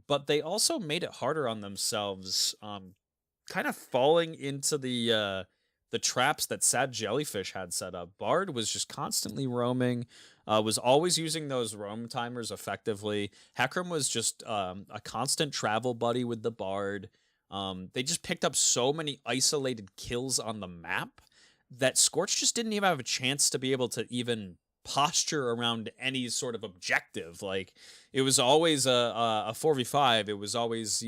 but they also made it harder on themselves, kind of falling into the traps that Sad Jellyfish had set up. Bard was just constantly roaming, was always using those roam timers effectively. Hecarim was just a constant travel buddy with the Bard. They just picked up so many isolated kills on the map that Scorch just didn't even have a chance to be able to even posture around any sort of objective. Like, it was always a 4v5. It was always,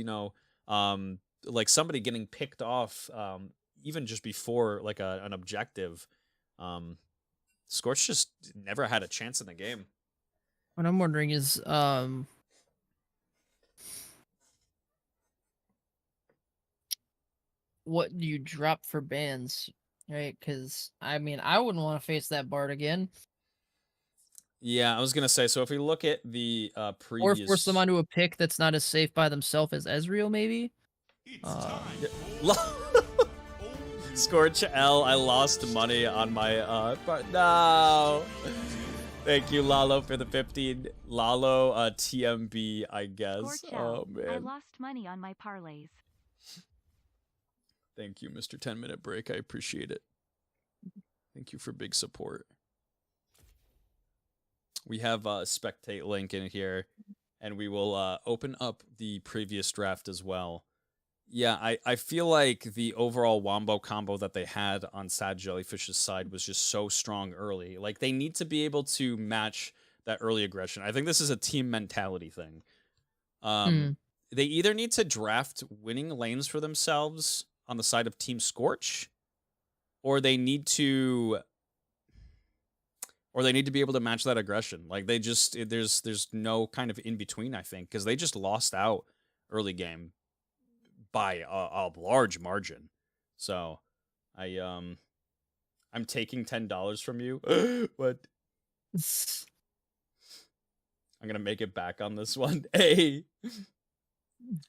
like somebody getting picked off, even just before like an objective. Scorch just never had a chance in the game. What I'm wondering is, what do you drop for bans, right? Because I mean, I wouldn't want to face that Bard again, Yeah, I was gonna say. So if we look at the or previous, force them onto a pick that's not as safe by themselves as Ezreal, maybe. Scorch L, I lost money on my but no. Thank you, Lalo, for the 15. Lalo, TMB, I guess. Scorch Oh L, I man. lost money on my parlays. Thank you, Mr. 10-minute break. I appreciate it. Thank you for big support. We have a spectate link in here, and we will open up the previous draft as well. Yeah, I feel like the overall wombo combo that they had on Sad Jellyfish's side was just so strong early. Like, they need to be able to match that early aggression. I think this is a team mentality thing. They either need to draft winning lanes for themselves on the side of Team Scorch, or they need to be able to match that aggression. Like, they just, there's no kind of in between, I think, because they just lost out early game by a large margin. So I'm taking $10 from you. What? I'm gonna make it back on this one. Hey,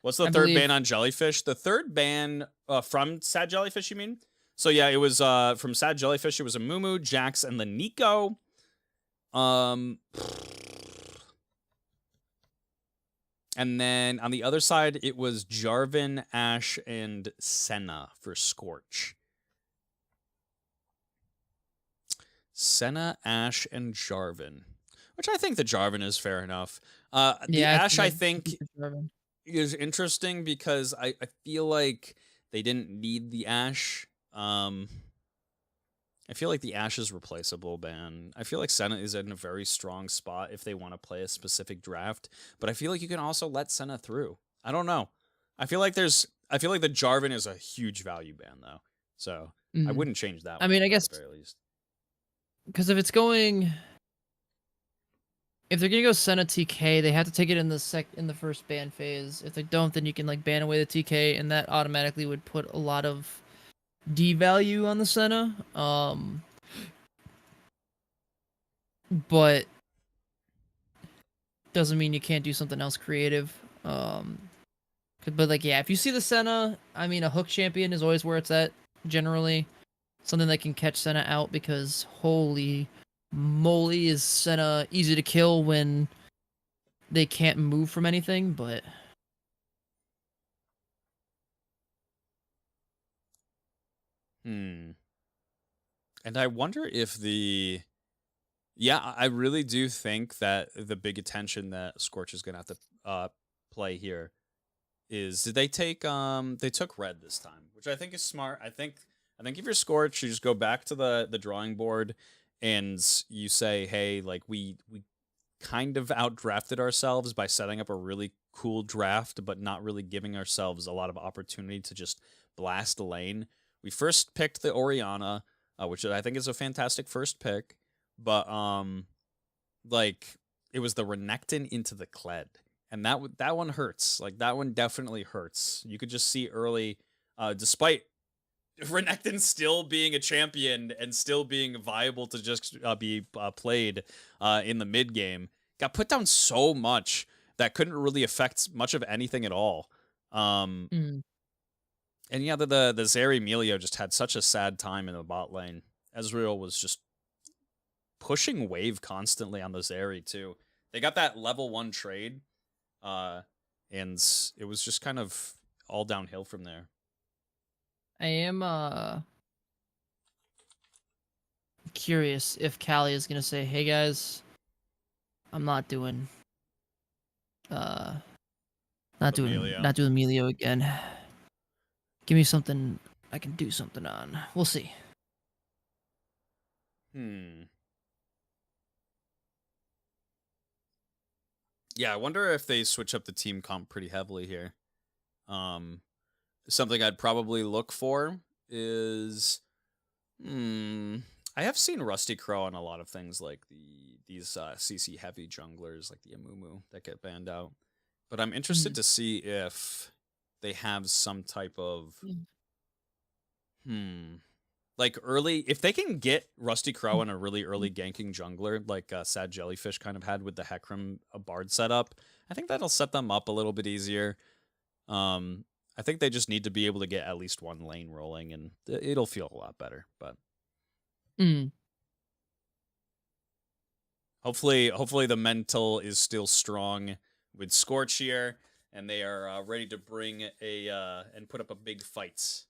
what's the third ban on Jellyfish? The third ban from Sad Jellyfish, you mean? So yeah, it was from Sad Jellyfish. It was a Mumu, Jax, and the Nico. And then on the other side, it was Jarvan, Ashe, and Senna for Scorch. Senna, Ashe, and Jarvan. Which I think the Jarvan is fair enough. The Ashe, I think, is interesting because I feel like they didn't need the Ashe. I feel like the Ashe is replaceable, man. I feel like Senna is in a very strong spot if they want to play a specific draft, but I feel like you can also let Senna through. I don't know. I feel like the Jarvan is a huge value ban though, so I wouldn't change that. I mean, I guess, at the very least, because if they're gonna go Senna TK, they have to take it in the first ban phase. If they don't, then you can like ban away the TK, and that automatically would put a lot of devalue on the Senna. But doesn't mean you can't do something else creative. But like, yeah, if you see the Senna, I mean, a hook champion is always where it's at generally. Something that can catch Senna out, because holy moly is Senna easy to kill when they can't move from anything, but And I wonder if I really do think that the big attention that Scorch is going to have to play here is, did they took red this time, which I think is smart. I think if you're Scorch, you just go back to the drawing board and you say, hey, like, we kind of outdrafted ourselves by setting up a really cool draft, but not really giving ourselves a lot of opportunity to just blast the lane. We first picked the Orianna, which I think is a fantastic first pick, but like, it was the Renekton into the Kled, and that one hurts. Like, that one definitely hurts. You could just see early, despite Renekton still being a champion and still being viable to just be played in the mid game, got put down so much that couldn't really affect much of anything at all. Mm. And yeah, the Zeri Emilio just had such a sad time in the bot lane. Ezreal was just pushing wave constantly on the Zeri too. They got that level 1 trade, and it was just kind of all downhill from there. I am curious if Callie is gonna say, "Hey guys, I'm not doing Emilio. not doing Emilio again. Give me something I can do something on. We'll see." Yeah, I wonder if they switch up the team comp pretty heavily here. Something I'd probably look for is, I have seen Rusty Crow on a lot of things like these CC heavy junglers like the Amumu that get banned out. But I'm interested to see if they have some type of like early, if they can get Rusty Crow in a really early ganking jungler like Sad Jellyfish kind of had with the Hecarim Bard setup, I think that'll set them up a little bit easier. I think they just need to be able to get at least one lane rolling, and it'll feel a lot better. But hopefully the mental is still strong with Scorch here, and they are ready to bring and put up a big fight.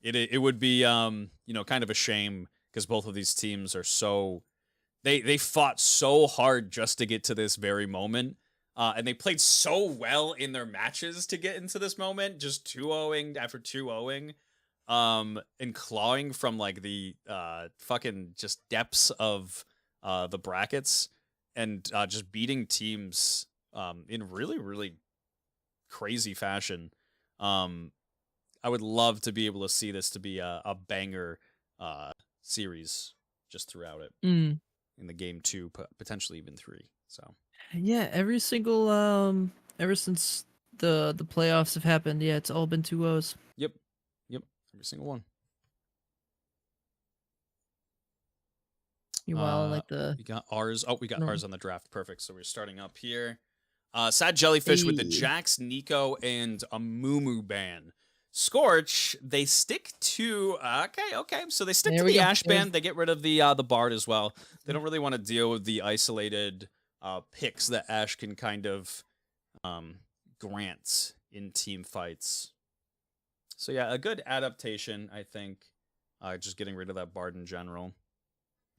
It would be kind of a shame because both of these teams are so they fought so hard just to get to this very moment. And they played so well in their matches to get into this moment, just 2-0ing after 2-0ing, and clawing from like the fucking just depths of the brackets, and just beating teams in really, really crazy fashion. I would love to be able to see this to be a banger series just throughout it in the game 2, potentially even 3. So. Yeah, every single ever since the playoffs have happened, yeah, it's all been 2-0s. Yep, every single one. Meanwhile, like the we got ours. Oh, we got ours on the draft. Perfect. So we're starting up here. Sad Jellyfish with the Jax, Nico, and a Mumu ban. Scorch, they stick to okay. So they stick to the Ash ban. They get rid of the Bard as well. They don't really want to deal with the isolated picks that Ash can kind of grant in team fights. So yeah, a good adaptation, I think. Just getting rid of that Bard in general.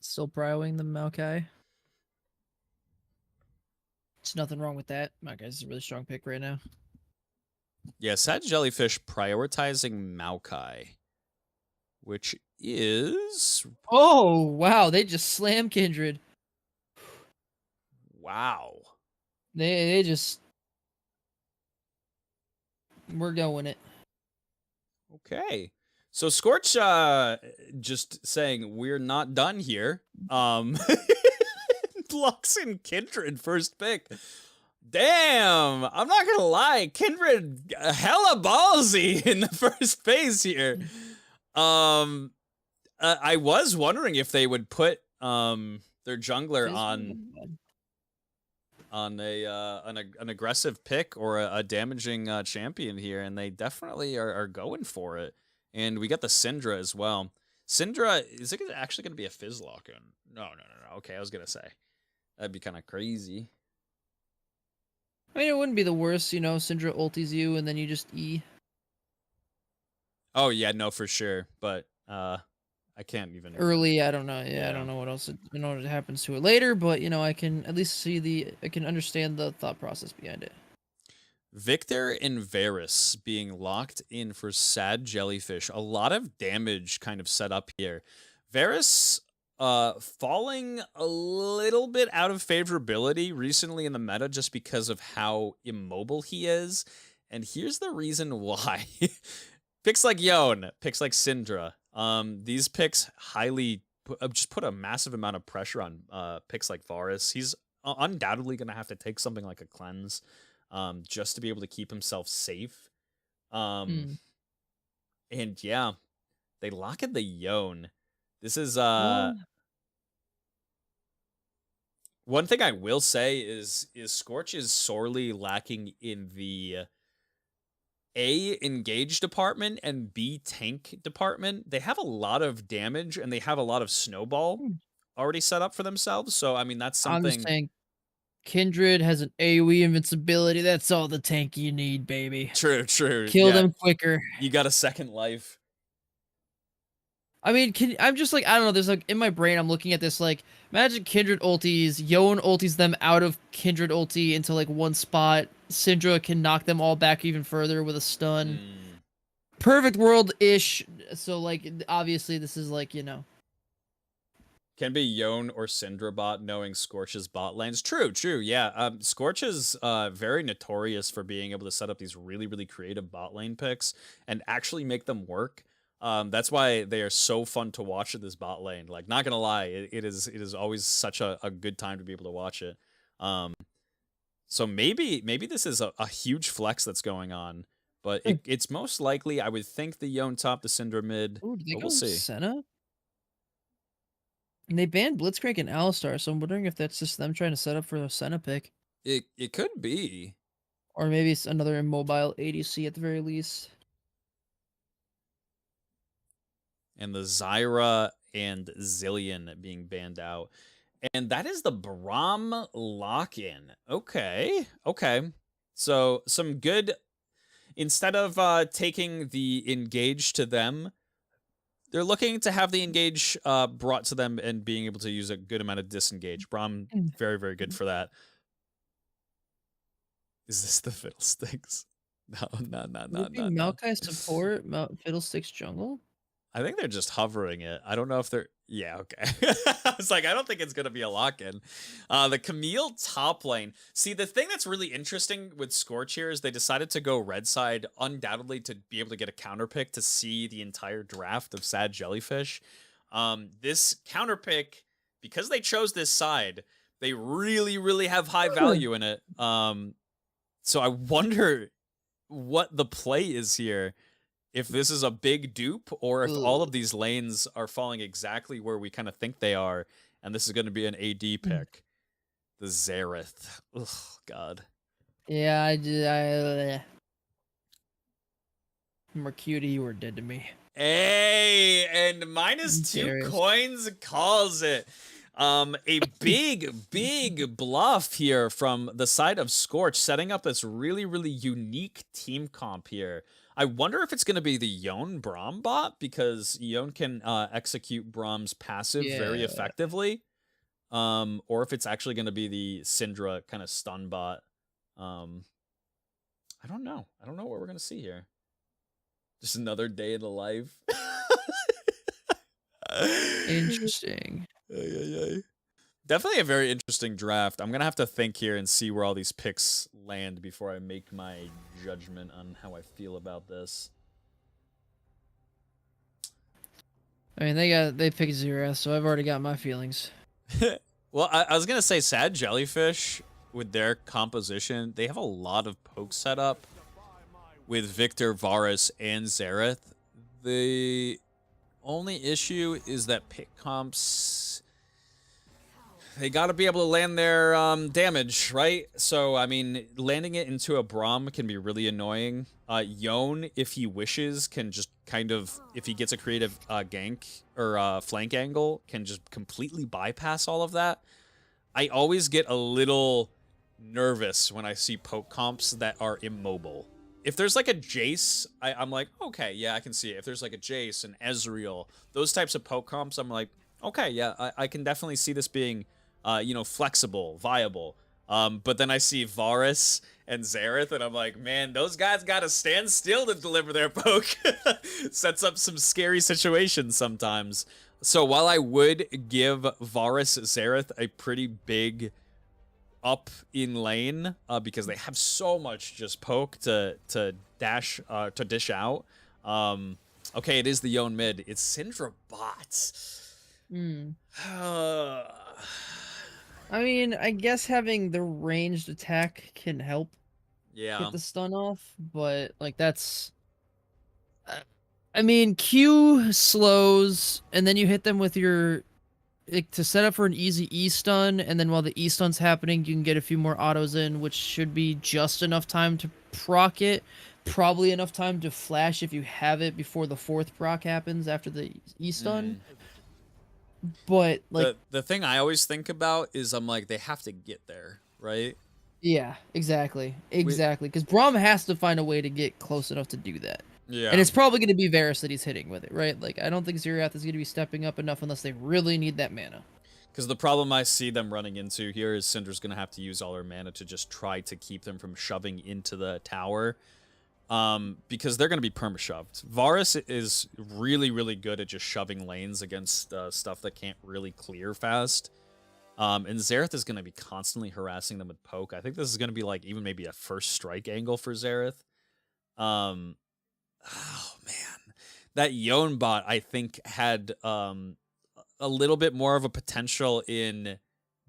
Still prioing the Maokai. There's nothing wrong with that. Maokai's a really strong pick right now. Yeah, Sad Jellyfish prioritizing Maokai, which is... Oh, wow. They just slam Kindred. Wow. They just... We're going it. Okay. So Scorch just saying we're not done here. Lux and Kindred first pick. Damn, I'm not gonna lie, Kindred hella ballsy in the first phase here. I was wondering if they would put their jungler on an aggressive pick or a damaging champion here, and they definitely are going for it. And we got the Syndra as well. Syndra, is it actually going to be a Fizz lock-in? No. Okay, I was going to say. That'd be kind of crazy. I mean, it wouldn't be the worst, Syndra ultis you, and then you just E. Oh, yeah, no, for sure. But I can't even... Early, I don't know. Yeah, I don't know what else. I know what happens to it later, but, I can at least I can understand the thought process behind it. Victor and Varus being locked in for Sad Jellyfish. A lot of damage kind of set up here. Varus falling a little bit out of favorability recently in the meta just because of how immobile he is. And here's the reason why. Picks like Yone, picks like Syndra. These picks just put a massive amount of pressure on picks like Varus. He's undoubtedly going to have to take something like a cleanse. Just to be able to keep himself safe. And yeah, they lock in the Yone. This is One thing I will say is Scorch is sorely lacking in the A, engage department and B, tank department. They have a lot of damage and they have a lot of snowball Hmm. already set up for themselves. So I mean that's I'm just something. saying, Kindred has an AoE invincibility. That's all the tank you need, baby. True. Kill Yeah, them quicker. you got a second life. I mean, I'm just like, I don't know. There's like in my brain, I'm looking at this like, imagine Kindred ulties, Yon ulties them out of Kindred ulti into like one spot. Syndra can knock them all back even further with a stun. Mm. Perfect world ish. So like, obviously, this is like, Can be Yone or Syndra bot knowing Scorch's bot lanes. True. Yeah. Scorch is very notorious for being able to set up these really creative bot lane picks and actually make them work. That's why they are so fun to watch at this bot lane. Like, not gonna lie, it is always such a good time to be able to watch it. So maybe this is a huge flex that's going on, but it's most likely I would think the Yone top, the Syndra mid, ooh, did they but go we'll see. Senna? And they banned Blitzcrank and Alistar, so I'm wondering if that's just them trying to set up for a Senna pick. It could be. Or maybe it's another immobile ADC at the very least. And the Zyra and Zillion being banned out. And that is the Braum lock-in. Okay. So some good, instead of taking the engage to them, they're looking to have the engage brought to them and being able to use a good amount of disengage. Braum, very good for that. Is this the Fiddlesticks? No. Would it be Maokai support, Fiddlesticks jungle? I think they're just hovering it. I don't know if they're... Yeah, okay. I was like, I don't think it's going to be a lock-in. The Camille top lane. See, the thing that's really interesting with Scorch here is they decided to go red side undoubtedly to be able to get a counter pick to see the entire draft of Sad Jellyfish. This counter pick, because they chose this side, they really have high value in it. So I wonder what the play is here. If this is a big dupe, or if all of these lanes are falling exactly where we kind of think they are, and this is going to be an AD pick. The Xerath. Ugh, God. Yeah, I Mercury, you were dead to me. Hey, and -2 coins calls it. A big bluff here from the side of Scorch, setting up this really unique team comp here. I wonder if it's going to be the Yone Braum bot, because Yone can execute Braum's passive very effectively. Or if it's actually going to be the Syndra kind of stun bot. I don't know. I don't know what we're going to see here. Just another day in the life. Interesting. Definitely a very interesting draft. I'm going to have to think here and see where all these picks land before I make my judgment on how I feel about this. I mean, they picked Xerath, so I've already got my feelings. Well, I was going to say Sad Jellyfish, with their composition, they have a lot of poke setup with Victor, Varus, and Xerath. The only issue is that pick comps, they got to be able to land their damage, right? So, I mean, landing it into a Braum can be really annoying. Yone, if he wishes, can just kind of, if he gets a creative gank or flank angle, can just completely bypass all of that. I always get a little nervous when I see poke comps that are immobile. If there's like a Jace, I'm like, okay, yeah, I can see it. If there's like a Jace and Ezreal, those types of poke comps, I'm like, okay, yeah, I can definitely see this being flexible, viable. But then I see Varus and Xerath, and I'm like, man, those guys gotta stand still to deliver their poke. Sets up some scary situations sometimes. So while I would give Varus Xerath a pretty big up in lane, because they have so much just poke to dish out. Okay, it is the Yone mid. It's Syndra bots. I mean, I guess having the ranged attack can help get the stun off, but like that's... I mean, Q slows, and then you hit them with your like, to set up for an easy E stun, and then while the E stun's happening, you can get a few more autos in, which should be just enough time to proc it. Probably enough time to flash if you have it before the 4th proc happens after the E stun. But like, The thing I always think about is I'm like, they have to get there, right? yeah, exactly, because Braum has to find a way to get close enough to do that. Yeah. And it's probably going to be Varus that he's hitting with it, right? Like, I don't think Xerath is going to be stepping up enough unless they really need that mana. Because the problem I see them running into here is Syndra's going to have to use all her mana to just try to keep them from shoving into the tower. Because they're going to be perma-shoved. Varus is really, really good at just shoving lanes against stuff that can't really clear fast. And Xerath is going to be constantly harassing them with poke. I think this is going to be like even maybe a first strike angle for Xerath. Oh, man. That Yone bot, I think, had a little bit more of a potential in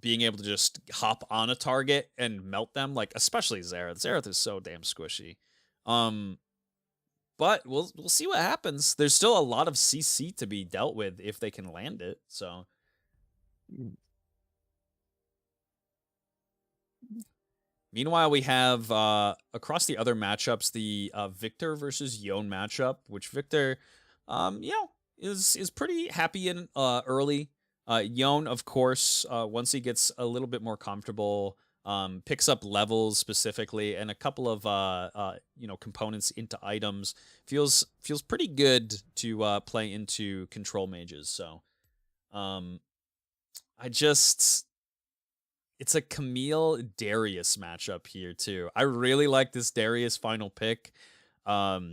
being able to just hop on a target and melt them, like especially Xerath. Xerath is so damn squishy. But we'll see what happens. There's still a lot of CC to be dealt with if they can land it. So meanwhile, we have across the other matchups the Victor versus Yone matchup, which Victor, is pretty happy in early. Yone, of course, once he gets a little bit more comfortable, picks up levels specifically and a couple of components into items, feels pretty good to play into control mages. So it's a Camille Darius matchup here too. I really like this Darius final pick. I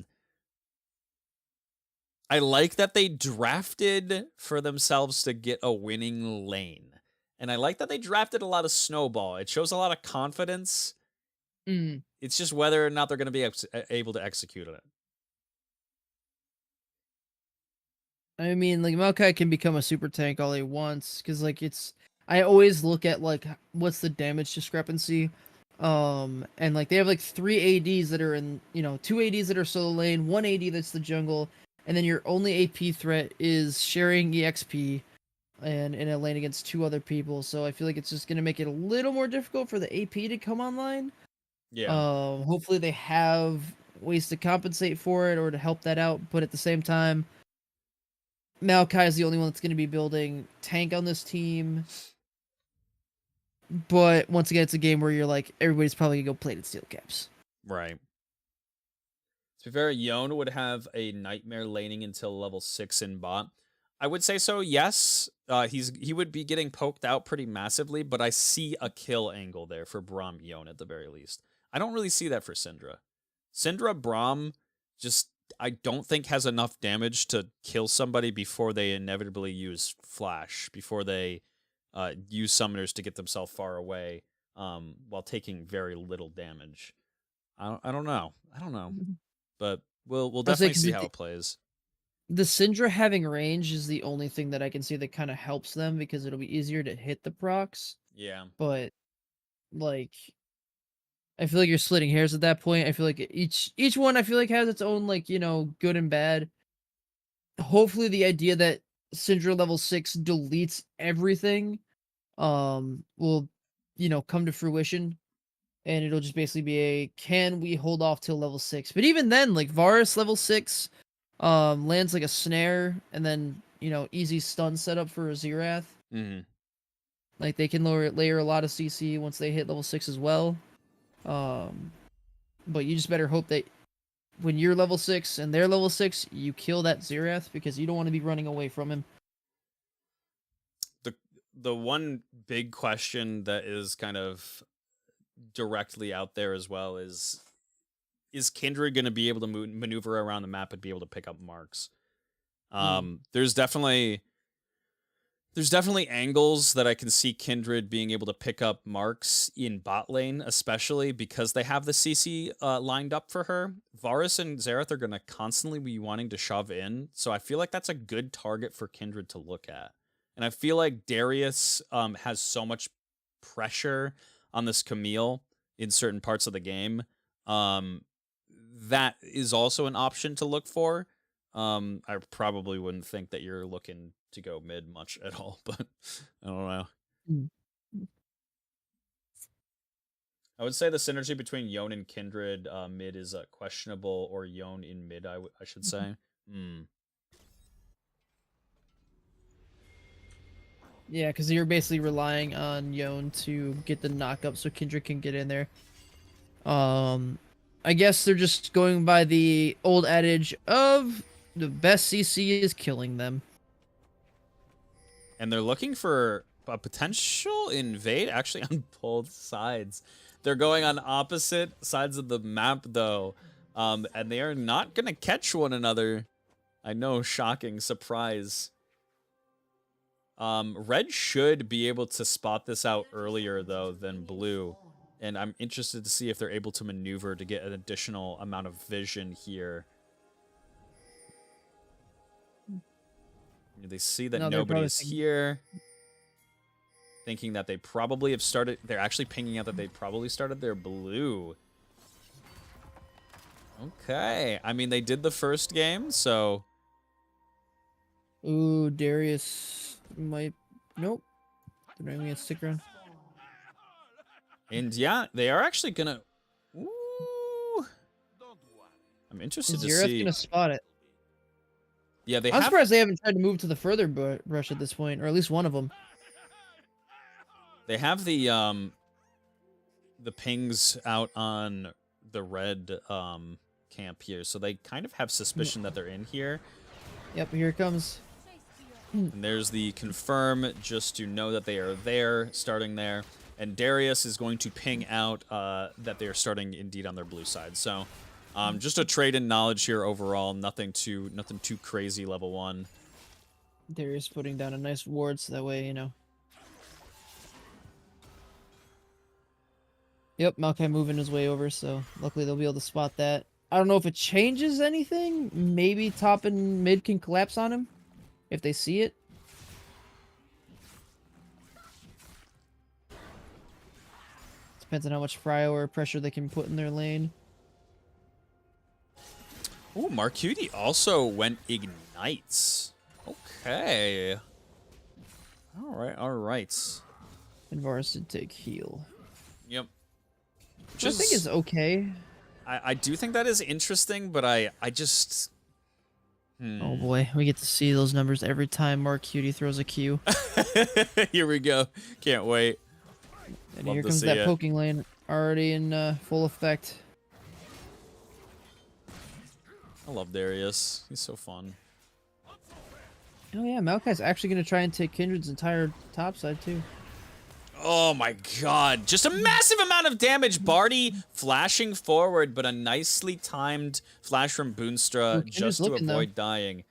like that they drafted for themselves to get a winning lane. And I like that they drafted a lot of snowball. It shows a lot of confidence. It's just whether or not they're going to be able to execute on it. I mean, like, Maokai can become a super tank all he wants, because, like, I always look at, like, what's the damage discrepancy. And, like, they have, like, 3 ADs that are in, 2 ADs that are solo lane, 1 AD that's the jungle, and then your only AP threat is sharing EXP and in a lane against 2 other people. So I feel like it's just going to make it a little more difficult for the AP to come online. Yeah. Hopefully they have ways to compensate for it or to help that out, but at the same time, Maokai is the only one that's going to be building tank on this team. But once again, it's a game where you're like, everybody's probably going to go plated steel caps. Right. To be fair, Yone would have a nightmare laning until level 6 in bot. I would say so, yes. He would be getting poked out pretty massively, but I see a kill angle there for Braum Yone at the very least. I don't really see that for Syndra. Syndra Braum just, I don't think has enough damage to kill somebody before they inevitably use Flash, before they use Summoners to get themselves far away while taking very little damage. I don't know. But we'll definitely see how it plays. The Syndra having range is the only thing that I can see that kind of helps them because it'll be easier to hit the procs. Yeah. But, like, I feel like you're splitting hairs at that point. I feel like each one I feel like has its own, like, good and bad. Hopefully the idea that Syndra level 6 deletes everything will, come to fruition. And it'll just basically be can we hold off till level 6? But even then, like, Varus level 6 lands like a snare and then, easy stun setup for a Xerath. Like, they can layer a lot of CC once they hit level 6 as well. But you just better hope that when you're level 6 and they're level 6, you kill that Xerath because you don't want to be running away from him. The one big question that is kind of directly out there as well is Kindred going to be able to maneuver around the map and be able to pick up marks? There's definitely angles that I can see Kindred being able to pick up marks in bot lane, especially because they have the CC lined up for her. Varus and Xerath are going to constantly be wanting to shove in, so I feel like that's a good target for Kindred to look at. And I feel like Darius has so much pressure on this Camille in certain parts of the game. That is also an option to look for. I probably wouldn't think that you're looking to go mid much at all, but I don't know. Mm. I would say the synergy between Yone and Kindred mid is questionable, or Yone in mid, I should say. Yeah, because you're basically relying on Yone to get the knockup so Kindred can get in there. I guess they're just going by the old adage of the best CC is killing them. And they're looking for a potential invade actually on both sides. They're going on opposite sides of the map though. And they are not going to catch one another. I know, shocking surprise. Red should be able to spot this out earlier though than blue. And I'm interested to see if they're able to maneuver to get an additional amount of vision here. They see that nobody's here. Thinking that they probably have started... They're actually pinging out that they probably started their blue. Okay. I mean, they did the first game, so... Ooh, Darius might... Nope. They're not even gonna stick around. And yeah, they are actually gonna... Ooh. I'm interested to Zeroth's see... gonna spot it. Yeah, I'm surprised they haven't tried to move to the further brush at this point, or at least one of them. They have the pings out on the red camp here, so they kind of have suspicion that they're in here. Yep, here it comes. And there's the confirm, just to know that they are there, starting there. And Darius is going to ping out that they are starting indeed on their blue side. So just a trade in knowledge here overall. Nothing too crazy level 1. Darius putting down a nice ward so that way, you know. Yep, Maokai moving his way over, so luckily they'll be able to spot that. I don't know if it changes anything. Maybe top and mid can collapse on him if they see it. Depends on how much Fryo or pressure they can put in their lane. Ooh, Marcuti also went Ignites. Okay. All right. And Varus did take heal. Yep. Which I think is okay. I do think that is interesting, but I just... Oh boy, we get to see those numbers every time Mark Cutie throws a Q. Here we go. Can't wait. And here comes that poking lane already in full effect. I love Darius. He's so fun. Oh yeah, Maokai's actually going to try and take Kindred's entire top side too. Oh my god. Just a massive amount of damage. Barty flashing forward, but a nicely timed flash from Boonstra just to avoid dying.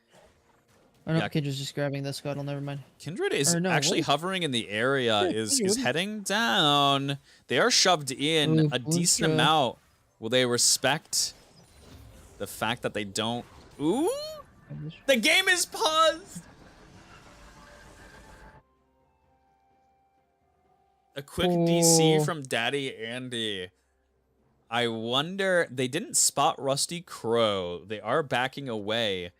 Oh no, yeah. Kindred's just grabbing the scuttle, never mind. Kindred is actually hovering in the area, is heading down. They are shoved in a decent amount. Will they respect the fact that they don't... Ooh! The game is paused! A quick DC from Daddy Andy. I wonder... They didn't spot Rusty Crow. They are backing away.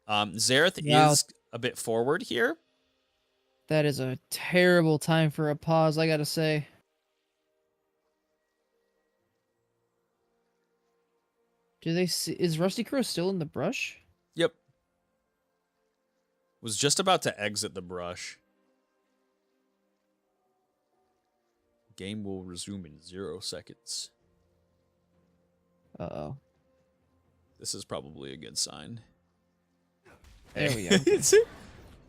Xerath is a bit forward here. That is a terrible time for a pause, I gotta say. Do they see... Is Rusty Crow still in the brush? Yep. Was just about to exit the brush. Game will resume in 0 seconds. Uh-oh. This is probably a good sign. There we go.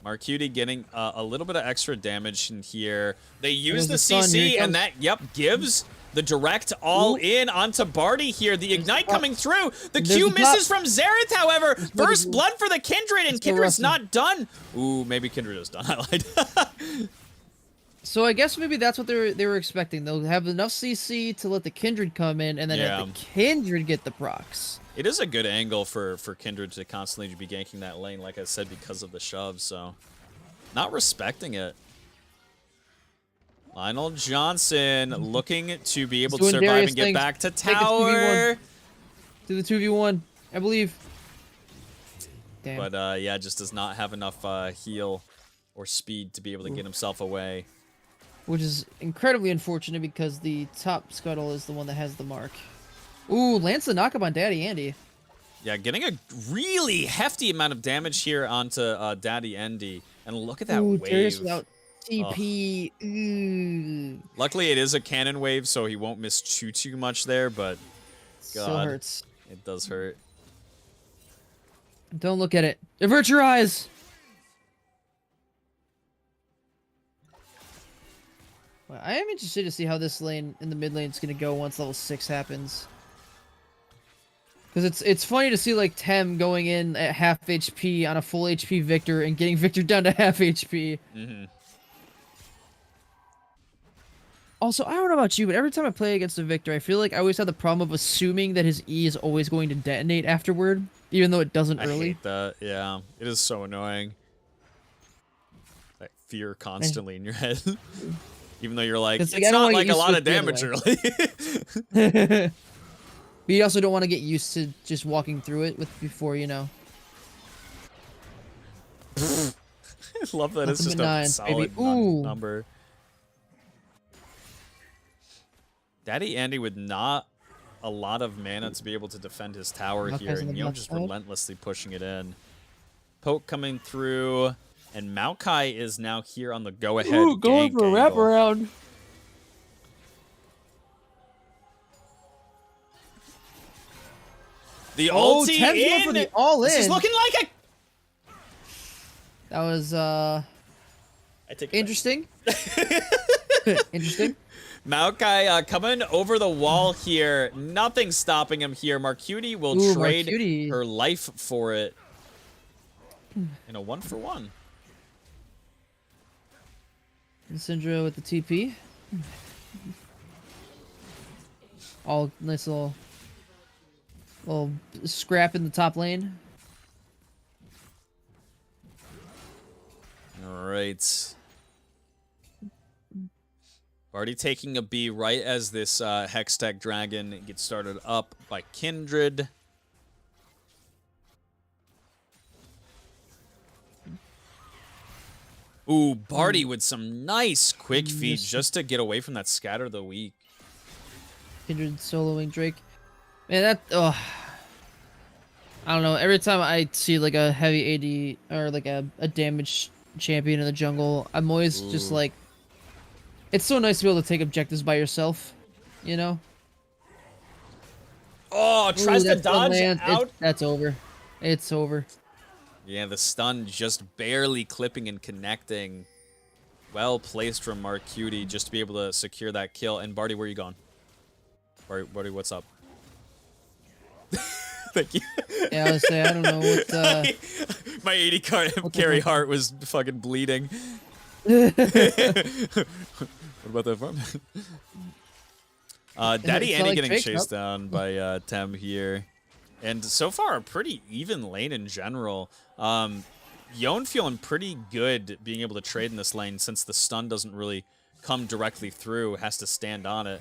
Marcuti getting a little bit of extra damage in here. They use the CC, and that, gives the direct all in onto Barty here. The Ignite coming through. The Q misses from Xerath, however. First blood for the Kindred, and Kindred's not done. Ooh, maybe Kindred is done. I lied. So I guess maybe that's what they were expecting. They'll have enough CC to let the Kindred come in, and then let the Kindred get the procs. It is a good angle for Kindred to constantly be ganking that lane, like I said, because of the shove, so... Not respecting it. Lionel Johnson looking to be able to survive and get back to tower. To the 2v1, I believe. Damn. But yeah, just does not have enough heal or speed to be able to get himself away. Which is incredibly unfortunate because the top scuttle is the one that has the mark. Ooh, lands the knockup on Daddy Andy. Yeah, getting a really hefty amount of damage here onto Daddy Andy. And look at that Ooh, Darius wave. without TP. Ooh. Luckily, it is a cannon wave, so he won't miss too much there, but So God, hurts. it does hurt. Don't look at it. Avert your eyes. Well, I am interested to see how this lane in the mid lane is going to go once level 6 happens. Because it's funny to see like Tem going in at half HP on a full HP Victor and getting Victor down to half HP. Mm-hmm. Also, I don't know about you, but every time I play against a Victor, I feel like I always have the problem of assuming that his E is always going to detonate afterward, even though it doesn't I early. hate that. Yeah, it is so annoying. That fear constantly in your head. Even though you're like, it's I not don't wanna like get a used lot to of it the other damage early. But you also don't want to get used to just walking through it before, you know. I love that it's just a Nines, solid Ooh. number. Daddy Andy with not a lot of mana to be able to defend his tower Maokai's here, on and the Yo left just side. relentlessly pushing it in. Poke coming through, and Maokai is now here on the go-ahead gank angle. wraparound. The Oh, ulti Tem's going in! for the all-in. This is looking like a... That was I take it interesting. Interesting. Maokai coming over the wall here. Nothing stopping him here. Marcuti will Ooh, trade Marcuti. her life for it. In a 1-for-1. And Syndra with the TP. All nice little scrap in the top lane. All right. Already taking a B right as this Hextech Dragon gets started up by Kindred. Ooh, Barty with some nice quick feet just to get away from that Scatter the Weak. Kindred soloing Drake. Man, that I don't know. Every time I see like a heavy AD or like a damage champion in the jungle, I'm always just like, it's so nice to be able to take objectives by yourself, you know? Oh, tries to Ooh, that stun dodge lands. out. That's over. It's over. Yeah, the stun just barely clipping and connecting. Well placed from Marcuti just to be able to secure that kill. And Barty, where are you going? Barty, what's up? Thank you. Yeah, I was say I don't know what. My 80 card carry heart was fucking bleeding. What about that farm? Daddy It's Andy like getting Drake, chased down by Tem here. And so far, a pretty even lane in general. Yon feeling pretty good being able to trade in this lane since the stun doesn't really come directly through. Has to stand on it.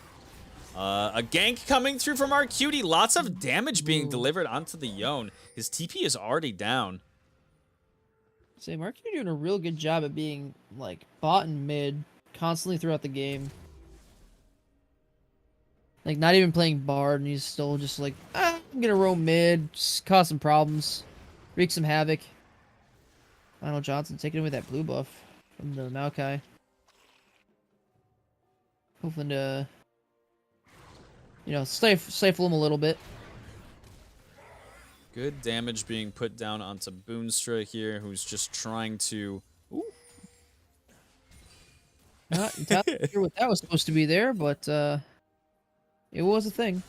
A gank coming through from Arcutie. Lots of damage being delivered onto the Yon. His TP is already down. Say, Mark, you're doing a real good job at being like bot and mid constantly throughout the game. Like not even playing Bard, and he's still just like, I'm gonna roam mid, just cause some problems, wreak some havoc. Final Johnson taking away that blue buff from the Maokai. Hoping to, you know, stifle him a little bit. Good damage being put down onto Boonstra here, who's just trying to... Ooh. Not entirely sure what that was supposed to be there, but it was a thing.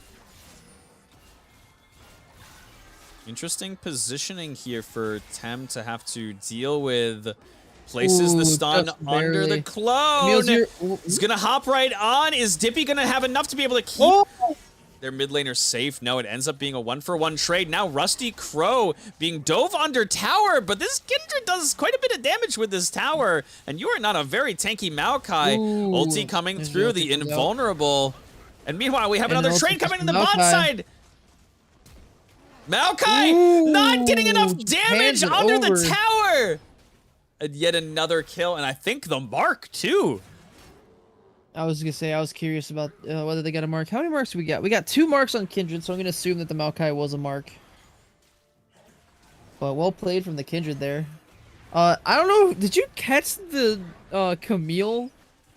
Interesting positioning here for Tem to have to deal with. Places the Ooh, stun just under the barely. clone. Emil's here. Ooh, He's gonna hop right on. Is Dippy gonna have enough to be able to keep oh! their mid laner safe? No, it ends up being a 1-for-1 trade. Now Rusty Crow being dove under tower, but this Kindred does quite a bit of damage with this tower, and you are not a very tanky Maokai. Ooh, Ulti coming there's through, the the ulti comes out. invulnerable. And meanwhile, we have And another an ulti trade comes coming in from the bot Maokai. side. Maokai not getting enough Ooh, damage hands it under the over. tower. And yet another kill, and I think the mark too. I was gonna say I was curious about whether they got a mark. How many marks do we got? We got 2 marks on Kindred, so I'm gonna assume that the Maokai was a mark. But well played from the Kindred there. I don't know. Did you catch the Camille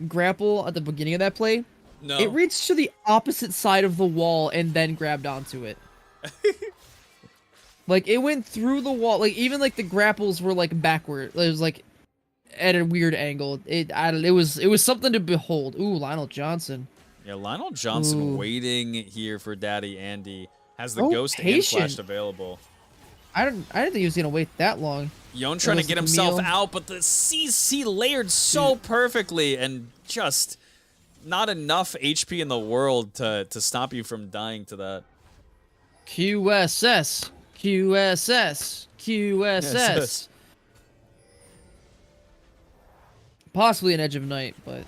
grapple at the beginning of that play? No. It reached to the opposite side of the wall and then grabbed onto it. Like it went through the wall. Like even like the grapples were like backward. It was like at a weird angle. It was something to behold. Ooh, Lionel Johnson. Yeah, Lionel Johnson Ooh. waiting here for Daddy Andy. Has the Oh, Ghost and patient. Flash available. I didn't think he was gonna wait that long. Yon trying to was get himself Camille. out, but the CC layered so perfectly and just not enough HP in the world to stop you from dying to that. QSS. QSS. QSS. Yes. Possibly an Edge of Night, but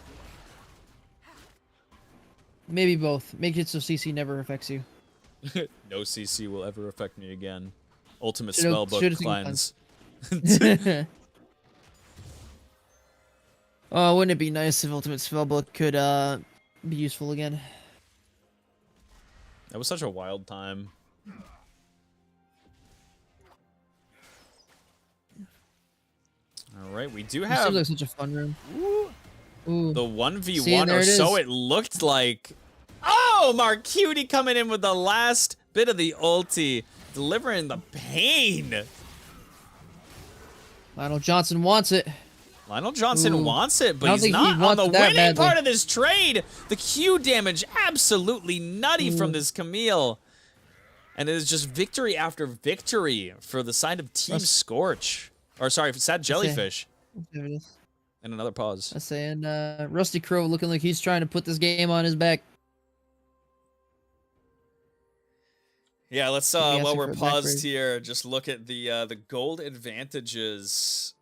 maybe both. Make it so CC never affects you. No CC will ever affect me again. Ultimate Should've Spellbook taken cleanse. Oh, wouldn't it be nice if Ultimate Spellbook could be useful again? That was such a wild time. All right, we do It have seems like such a fun room. Ooh. the See, and 1v1, there or it so is. it looked like. Oh, Marcuti coming in with the last bit of the ulti, delivering the pain. Lionel Johnson wants it. Lionel Johnson Ooh. wants it, I but don't he's think he not on wants the it that winning badly. part of this trade. The Q damage absolutely nutty from this Camille. And it is just victory after victory for the side of Team Scorch. Or sorry, Sad Jellyfish. There it is. And another pause. I'm saying Rusty Crow looking like he's trying to put this game on his back. Yeah, let's Maybe while asking we're for a back paused break. here, just look at the gold advantages.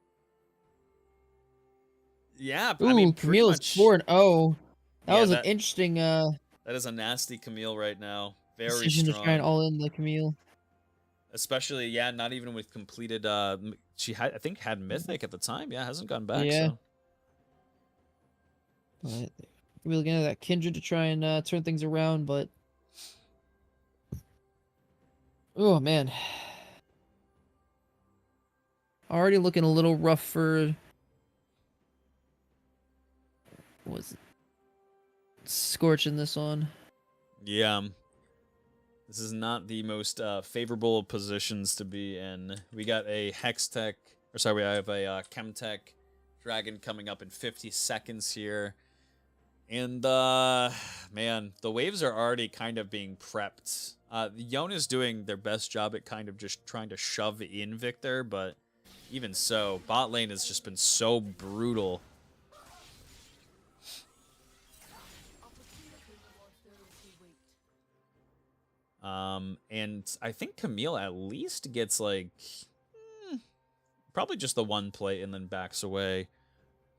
Yeah, Ooh, I mean pretty Camille's much 4-0. That Yeah, was that- an interesting that is a nasty Camille right now. Very decision to try and strong. all in the Camille. Especially, yeah, not even with completed she had I think had Mythic at the time. Yeah, hasn't gone back, Yeah. so But we're looking at that Kindred to try and turn things around, but oh man, already looking a little rough for what was it? Scorch in this one. yeah. This is not the most favorable positions to be in. We got a Hextech, or sorry, we have a Chemtech Dragon coming up in 50 seconds here. And, man, the waves are already kind of being prepped. Yon is doing their best job at kind of just trying to shove in Victor, but even so, bot lane has just been so brutal. And I think Camille at least gets like probably just the one play and then backs away.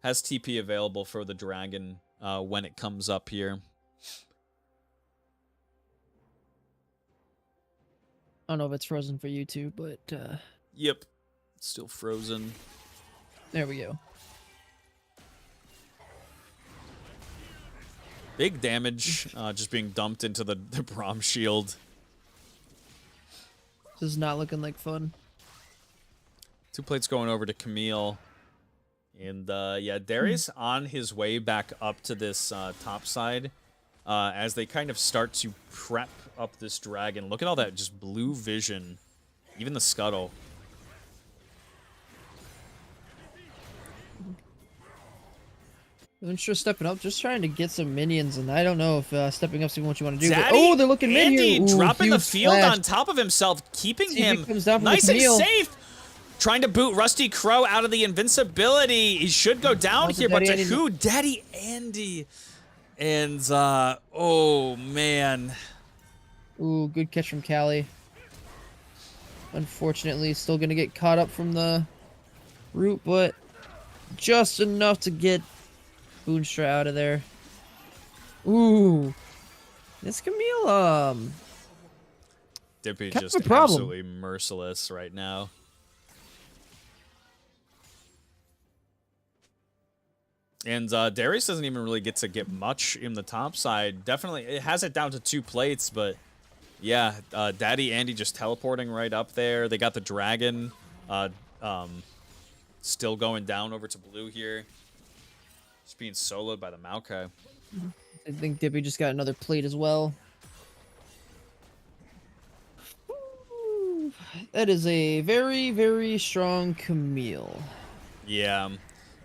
Has TP available for the dragon when it comes up here. I don't know if it's frozen for you too, but Yep, still frozen. there we go. Big damage just being dumped into the Braum shield. This is not looking like fun. 2 plates going over to Camille. And yeah, Darius on his way back up to this top side as they kind of start to prep up this dragon. Look at all that just blue vision. Even the scuttle. Unsure stepping up, just trying to get some minions, and I don't know if stepping up's even what you want to do. But, Daddy oh, they're looking mid Andy here. Ooh, dropping the huge field splash. on top of himself, keeping See if he him comes down from the nice and Camille. safe. Trying to boot Rusty Crow out of the invincibility. He should go down How's here, the but to Daddy Andy? who? Daddy Andy. And, oh, man. Ooh, good catch from Callie. Unfortunately, still going to get caught up from the root, but just enough to get Boonstra out of there. Ooh. This Camille, Dippy Kind of just a problem. absolutely merciless right now. And Darius doesn't even really get much in the top side. Definitely, it has it down to 2 plates, but yeah, Daddy Andy just teleporting right up there. They got the dragon still going down over to blue here. Just being soloed by the Maokai. I think Dippy just got another plate as well. Ooh, that is a very, very strong Camille. Yeah.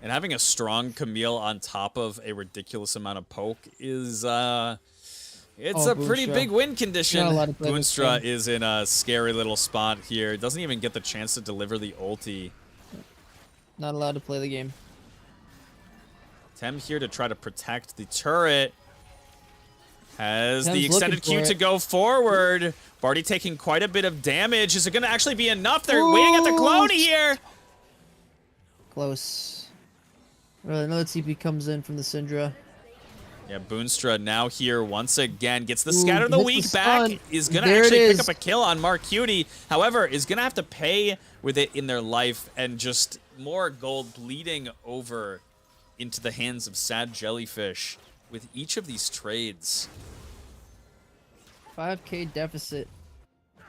And having a strong Camille on top of a ridiculous amount of poke is, it's a pretty Boonstra. big win condition. Not allowed to play this Boonstra game. is in a scary little spot here. Doesn't even get the chance to deliver the ulti. Not allowed to play the game. Tem here to try to protect the turret. Has Tem's the extended looking Q for to it. go forward. Barty taking quite a bit of damage. Is it going to actually be enough? They're waiting at the clone here. Close. Well, another TP comes in from the Syndra. Yeah, Boonstra now here once again. Gets the Ooh, Scatter the hits the Weak back. stun. Is going to There it actually pick is. up a kill on Mark Cutie. However, is going to have to pay with it in their life. And just more gold bleeding over into the hands of Sad Jellyfish with each of these trades. 5k deficit.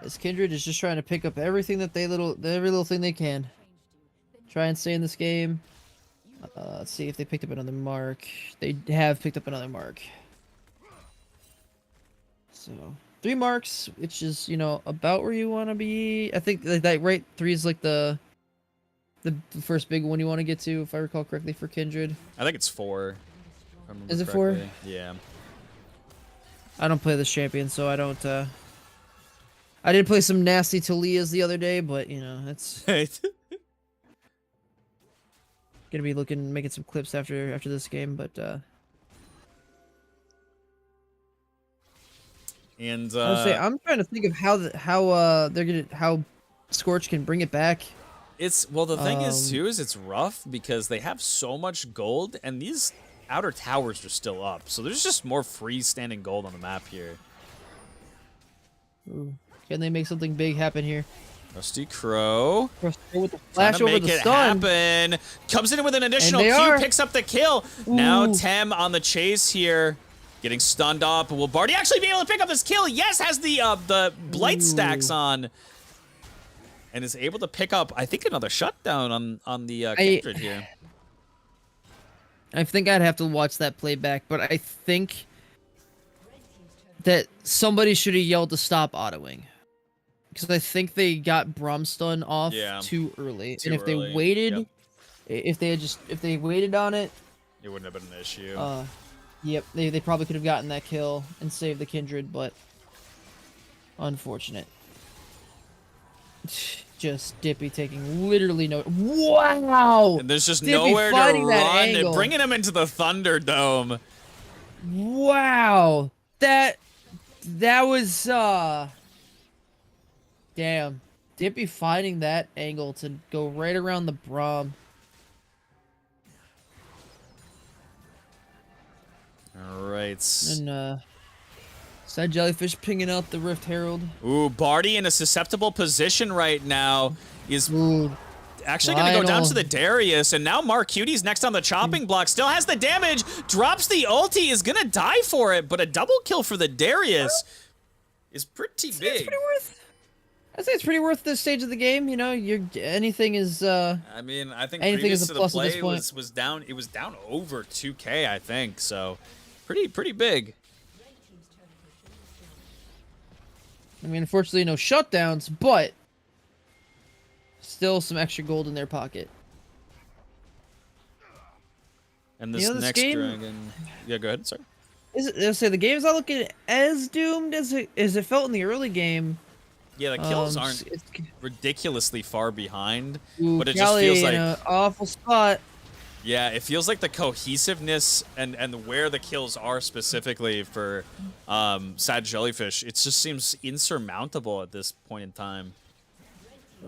As Kindred is just trying to pick up everything that every little thing they can. Try and stay in this game. Let's see if they picked up another mark. They have picked up another mark. So 3 marks, which is, you know, about where you want to be. I think that right 3 is like the first big one you want to get to, if I recall correctly, for Kindred. I think it's 4. if I remember Is it 4? correctly. Yeah. I don't play this champion, so I don't. I did play some nasty Talias the other day, but you know, it's gonna be making some clips after this game. But And I would say I'm trying to think of how Scorch can bring it back. it's the thing is too is it's rough because they have so much gold and these outer towers are still up, so there's just more freestanding gold on the map here. Ooh. Can they make something big happen here? Rusty Crow With the trying flash to over make the it stun. happen. Comes in with an additional they Q, are. picks up the kill. Now Ooh. Tem on the chase here, getting stunned up. Will Barty actually be able to pick up this kill? Yes, has the blight stacks on, and is able to pick up, I think, another shutdown on the Kindred here. I think I'd have to watch that playback, but I think that somebody should have yelled to stop autoing. Because I think they got Bromstun off too early. Too and if they early, waited, yep. if they waited on it, It wouldn't have been an issue. yep, they probably could have gotten that kill and saved the Kindred, but unfortunate. Just Dippy taking literally no. Wow! And there's just Dippy nowhere to fighting that run, and angle. bringing him into the Thunderdome. Wow! That was damn. Dippy finding that angle to go right around the Braum. All right. And Sad Jellyfish pinging out the Rift Herald. Ooh, Barty in a susceptible position right now is Ooh, actually going to go down Lionel. to the Darius, and now Mark Cutie's next on the chopping block. Still has the damage, drops the ulti, is going to die for it, but a double kill for the Darius is pretty It's big. pretty worth. I'd say it's pretty worth this stage of the game. You know, anything is. I mean, I think Anything previous is a to the plus at this play point. was down. It was down over 2K, I think. So, pretty big. I mean, unfortunately, no shutdowns, but still some extra gold in their pocket. And this You know, this next game- dragon. Yeah, go ahead. Sorry. Let's say the game's not looking as doomed as it felt in the early game. Yeah, the kills Um, aren't it's- ridiculously far behind, Ooh, but it just Cali feels in like an awful spot. yeah, it feels like the cohesiveness and where the kills are specifically for Sad Jellyfish, it just seems insurmountable at this point in time.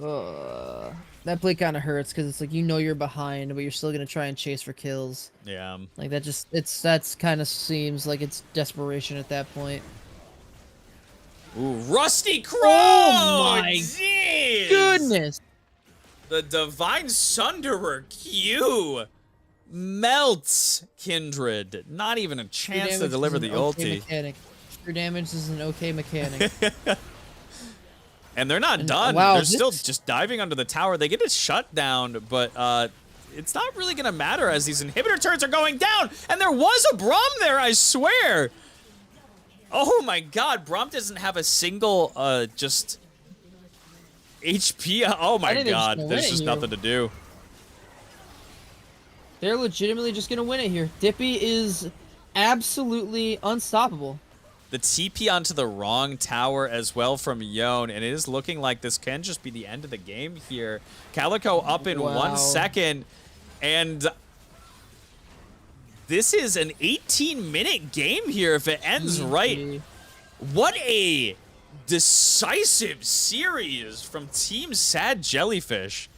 That play kind of hurts because it's like you're behind, but you're still gonna try and chase for kills. Yeah. Like that's kind of seems like it's desperation at that point. Ooh, Rusty Crow! Oh my Jeez! Goodness. The Divine Sunderer Q melts Kindred. Not even a chance to deliver the ulti. True damage is an okay mechanic. And they're not done. Wow, they're still just diving under the tower. They get a shutdown, but it's not really going to matter as these inhibitor turrets are going down. And there was a Braum there, I swear. Oh my god, Braum doesn't have a single just HP. Oh my god, there's just nothing to do. They're legitimately just going to win it here. Dippy is absolutely unstoppable. The TP onto the wrong tower as well from Yone, and it is looking like this can just be the end of the game here. Calico up in 1 second, and this is an 18-minute game here if it ends right. What a decisive series from Team Sad Jellyfish.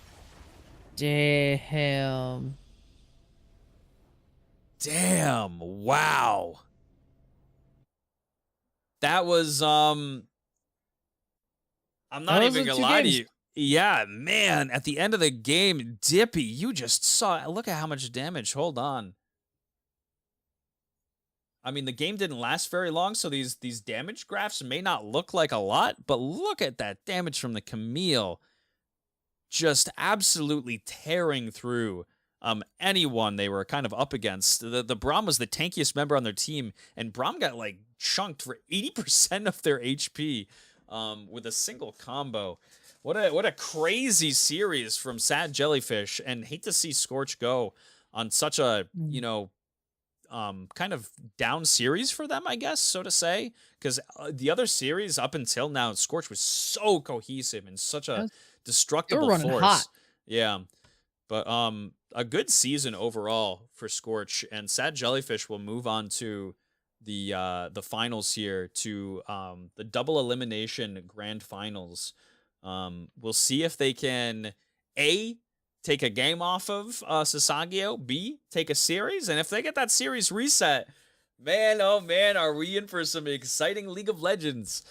Damn. Damn, wow. That was, I'm not even gonna lie to you. Yeah, man, at the end of the game, Dippy, you just saw, look at how much damage, hold on. I mean, the game didn't last very long, so these damage graphs may not look like a lot, but look at that damage from the Camille. Just absolutely tearing through anyone they were kind of up against. The Braum was the tankiest member on their team, and Braum got like chunked for 80% of their HP with a single combo. What a crazy series from Sad Jellyfish, and hate to see Scorch go on such a, you know, kind of down series for them, I guess, so to say, because the other series up until now, Scorch was so cohesive and such a destructible force. Hot. Yeah. But a good season overall for Scorch, and Sad Jellyfish will move on to the finals here, to the double elimination grand finals. We'll see if they can A, take a game off of Sasagio, B, take a series, and if they get that series reset, man, oh man, are we in for some exciting League of Legends.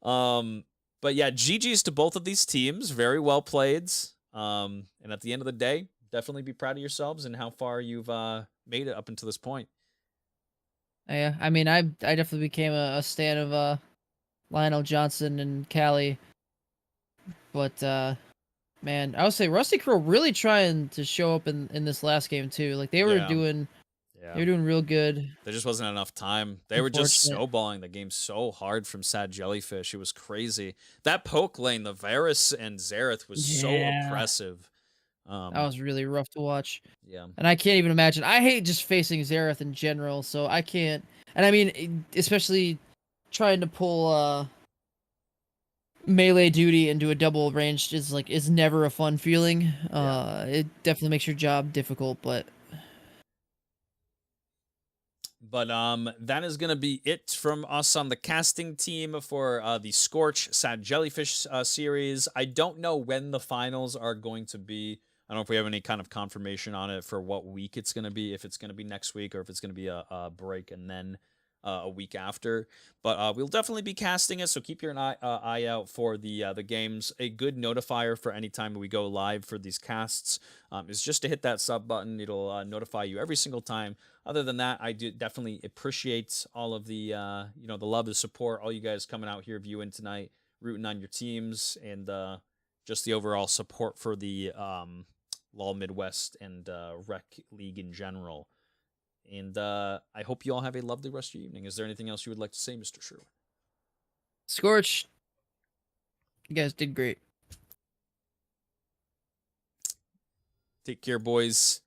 But yeah, GG's to both of these teams, very well played. And at the end of the day, definitely be proud of yourselves and how far you've made it up until this point. Yeah, I mean, I definitely became a stan of Lionel Johnson and Callie, but man, I would say Rusty Crow really trying to show up in this last game too. Like they were doing, they were doing real good. There just wasn't enough time. They were just snowballing the game so hard from Sad Jellyfish. It was crazy. That poke lane, the Varus and Xerath was so oppressive. That was really rough to watch. Yeah. And I can't even imagine. I hate just facing Xerath in general, so I can't. And I mean, especially trying to pull melee duty into a double ranged is never a fun feeling. It definitely makes your job difficult, but that is going to be it from us on the casting team for the Scorch Sad Jellyfish series. I don't know when the finals are going to be. I don't know if we have any kind of confirmation on it for what week it's going to be, if it's going to be next week or if it's going to be a break and then a week after. But we'll definitely be casting it, so keep your eye out for the games. A good notifier for any time we go live for these casts is just to hit that sub button. It'll notify you every single time. Other than that, I do definitely appreciate all of the the love, the support, all you guys coming out here viewing tonight, rooting on your teams, and just the overall support for the Lolmidwest and Rec League in general. And I hope you all have a lovely rest of your evening. Is there anything else you would like to say, Mr. Sherwood? Scorch, you guys did great. Take care, boys.